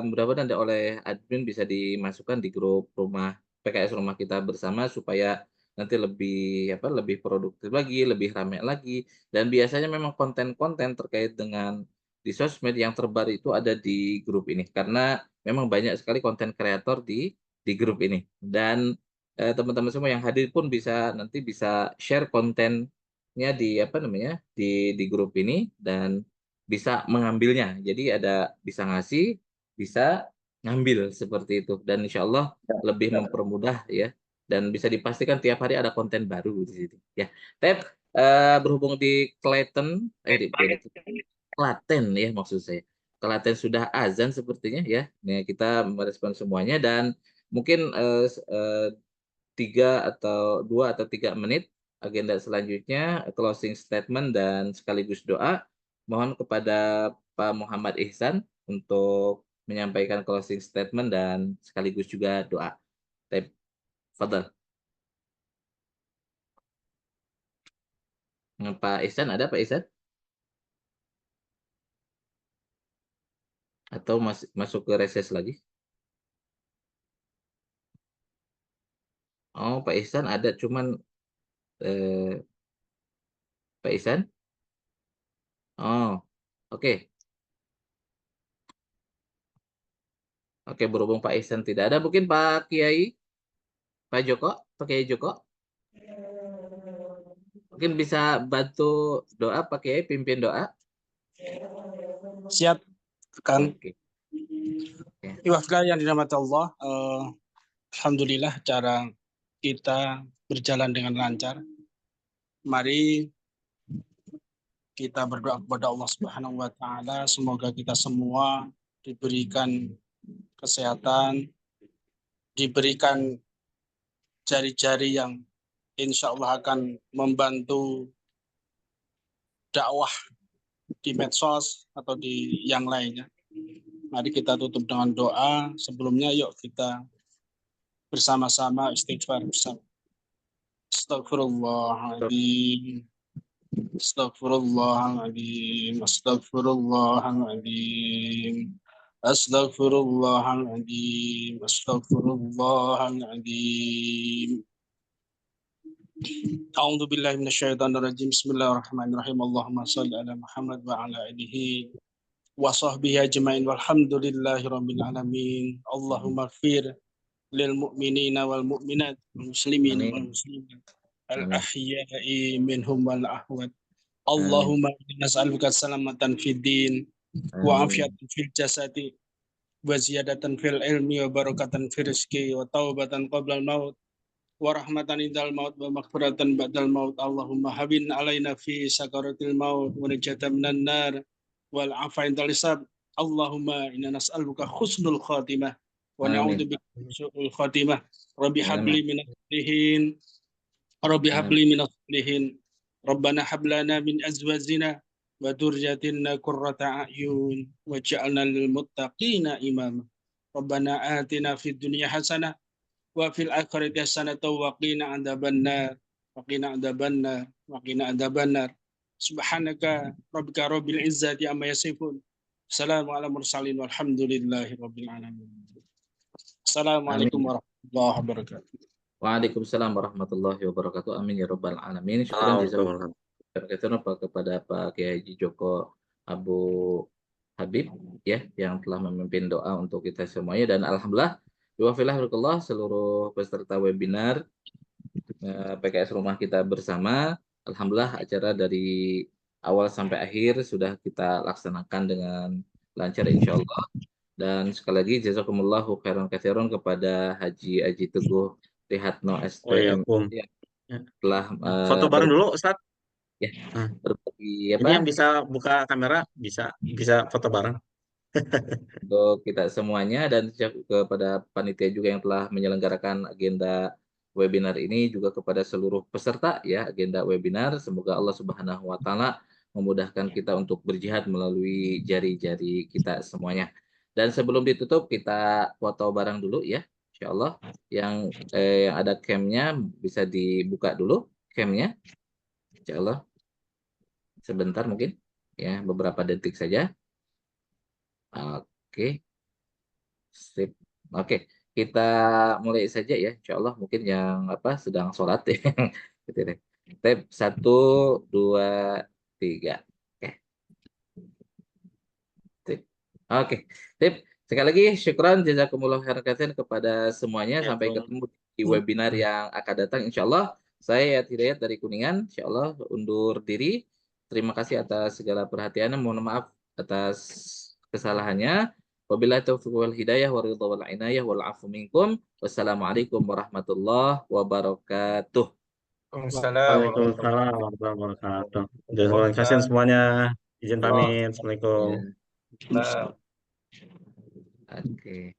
mudah-mudahan nanti oleh admin bisa dimasukkan di grup rumah PKS rumah kita bersama supaya nanti lebih produktif lagi, lebih ramai lagi. Dan biasanya memang konten-konten terkait dengan di sosmed yang terbaru itu ada di grup ini karena memang banyak sekali konten kreator di grup ini. Dan teman-teman semua yang hadir pun nanti bisa share kontennya di grup ini dan bisa mengambilnya. Jadi bisa ngasih, bisa ngambil seperti itu. Dan insya Allah lebih mempermudah ya. Dan bisa dipastikan tiap hari ada konten baru di sini. Ya, berhubung di Klaten, Klaten ya maksud saya. Klaten sudah azan sepertinya ya. Nah, kita merespon semuanya dan mungkin 2 atau 3 menit agenda selanjutnya closing statement dan sekaligus doa. Mohon kepada Pak Muhammad Ihsan untuk menyampaikan closing statement dan sekaligus juga doa. Fadal. Pak Ihsan ada Pak Ihsan? Atau masuk ke reses lagi? Oh, Pak Ihsan ada cuman Pak Ihsan? Oh, oke. Oke, berhubung Pak Ihsan tidak ada, mungkin Pak Kiai, Pak Kiai Joko, mungkin bisa bantu doa Pak Kiai, pimpin doa. Siap, Kang. Oke. Iwaflah yang dirahmati Allah. Alhamdulillah cara kita berjalan dengan lancar. Mari kita berdoa kepada Allah Subhanahu wa taala, semoga kita semua diberikan kesehatan, diberikan jari-jari yang insya Allah akan membantu dakwah di medsos atau di yang lainnya. Mari kita tutup dengan doa. Sebelumnya yuk kita bersama-sama istighfar bersama. Astagfirullahaladzim. Astagfirullahaladzim. Astagfirullahaladzim. Astagfirullahaladzim. Astagfirullahaladzim. A'udzu billahi minasyaitonir rajim. Bismillahirrahmanirrahim. Allahumma shalli ala Muhammad wa ala alihi wa sahbihi ajmain walhamdulillahi rabbil alamin. Allahumma ighfir lil mu'minina wal mu'minat wal muslimin wal muslimat al ahya'i minhum wal ahwat. Allahumma nas'aluka salamatan fid din wa afiyatan fil jasadi wa ziyadatan fil ilmi wa barakatan fil rizqi wa taubatan qabla al maut wa rahmatan indal maut wa maghfiratan ba'dal maut. Allahumma hawin alaina fi sakaratil maut wa najatan minan nar wal afa indal hisab. Allahumma inna nas'aluka husnul khatimah wa na'udzubika min su'il khatimah. Rabbi habli minas salihin. Rabbi habli minas salihin. Rabbana hablana min azwajina wa dzurriyyatina qurrata a'yun waj'alna lil muttaqina imama. Rabbana atina fid dunya hasanah wa fil akhirati hasanatan wa qina adzabannar wa qina adzabannar wa qina adzabannar. Subhanaka rabbika rabbil izzati amma yasifun. Assalamu ala mursalin walhamdulillahi rabbil alamin. Assalamualaikum warahmatullahi wabarakatuh. Waalaikumsalam warahmatullahi wabarakatuh. Amin ya rabbal alamin. Syukran jazakallahu kepada Pak Kiai Joko Abu Habib ya yang telah memimpin doa untuk kita semuanya dan alhamdulillah Wafillah seluruh peserta webinar PKS Rumah Kita Bersama. Alhamdulillah acara dari awal sampai akhir sudah kita laksanakan dengan lancar insya Allah. Dan sekali lagi jazakumullahu khairan katsiran kepada Haji Teguh Rihatno SPM yang telah foto bareng dulu Ustaz. Ya, berbagi apa? Ini yang bisa buka kamera bisa foto bareng. Untuk kita semuanya dan kepada panitia juga yang telah menyelenggarakan agenda webinar ini, juga kepada seluruh peserta ya agenda webinar. Semoga Allah Subhanahu wa taala memudahkan kita untuk berjihad melalui jari-jari kita semuanya. Dan sebelum ditutup kita foto bareng dulu ya. Insya Allah yang ada cam-nya bisa dibuka dulu cam-nya. Insya Allah sebentar mungkin ya beberapa detik saja. Oke, Sip. Oke, kita mulai saja ya. Insya Allah mungkin yang sedang sholat ya. Gitu deh. Tep 1, 2, 3. Oke. Sip. Oke. Sip. Sekali lagi syukran jazakumullah khairan katsiran kepada semuanya. Sampai ketemu di webinar yang akan datang insya Allah. Saya Yat Hidayat dari Kuningan. Insya Allah undur diri. Terima kasih atas segala perhatiannya. Mohon maaf atas kesalahannya. Wabillahi taufiq wal hidayah wa ridha wal inayah wal afu minkum. Wassalamualaikum warahmatullahi wabarakatuh. Waalaikumsalam warahmatullahi wabarakatuh. Jazakallahu khairan semuanya. Izin pamit. Assalamualaikum. Ya. Oke.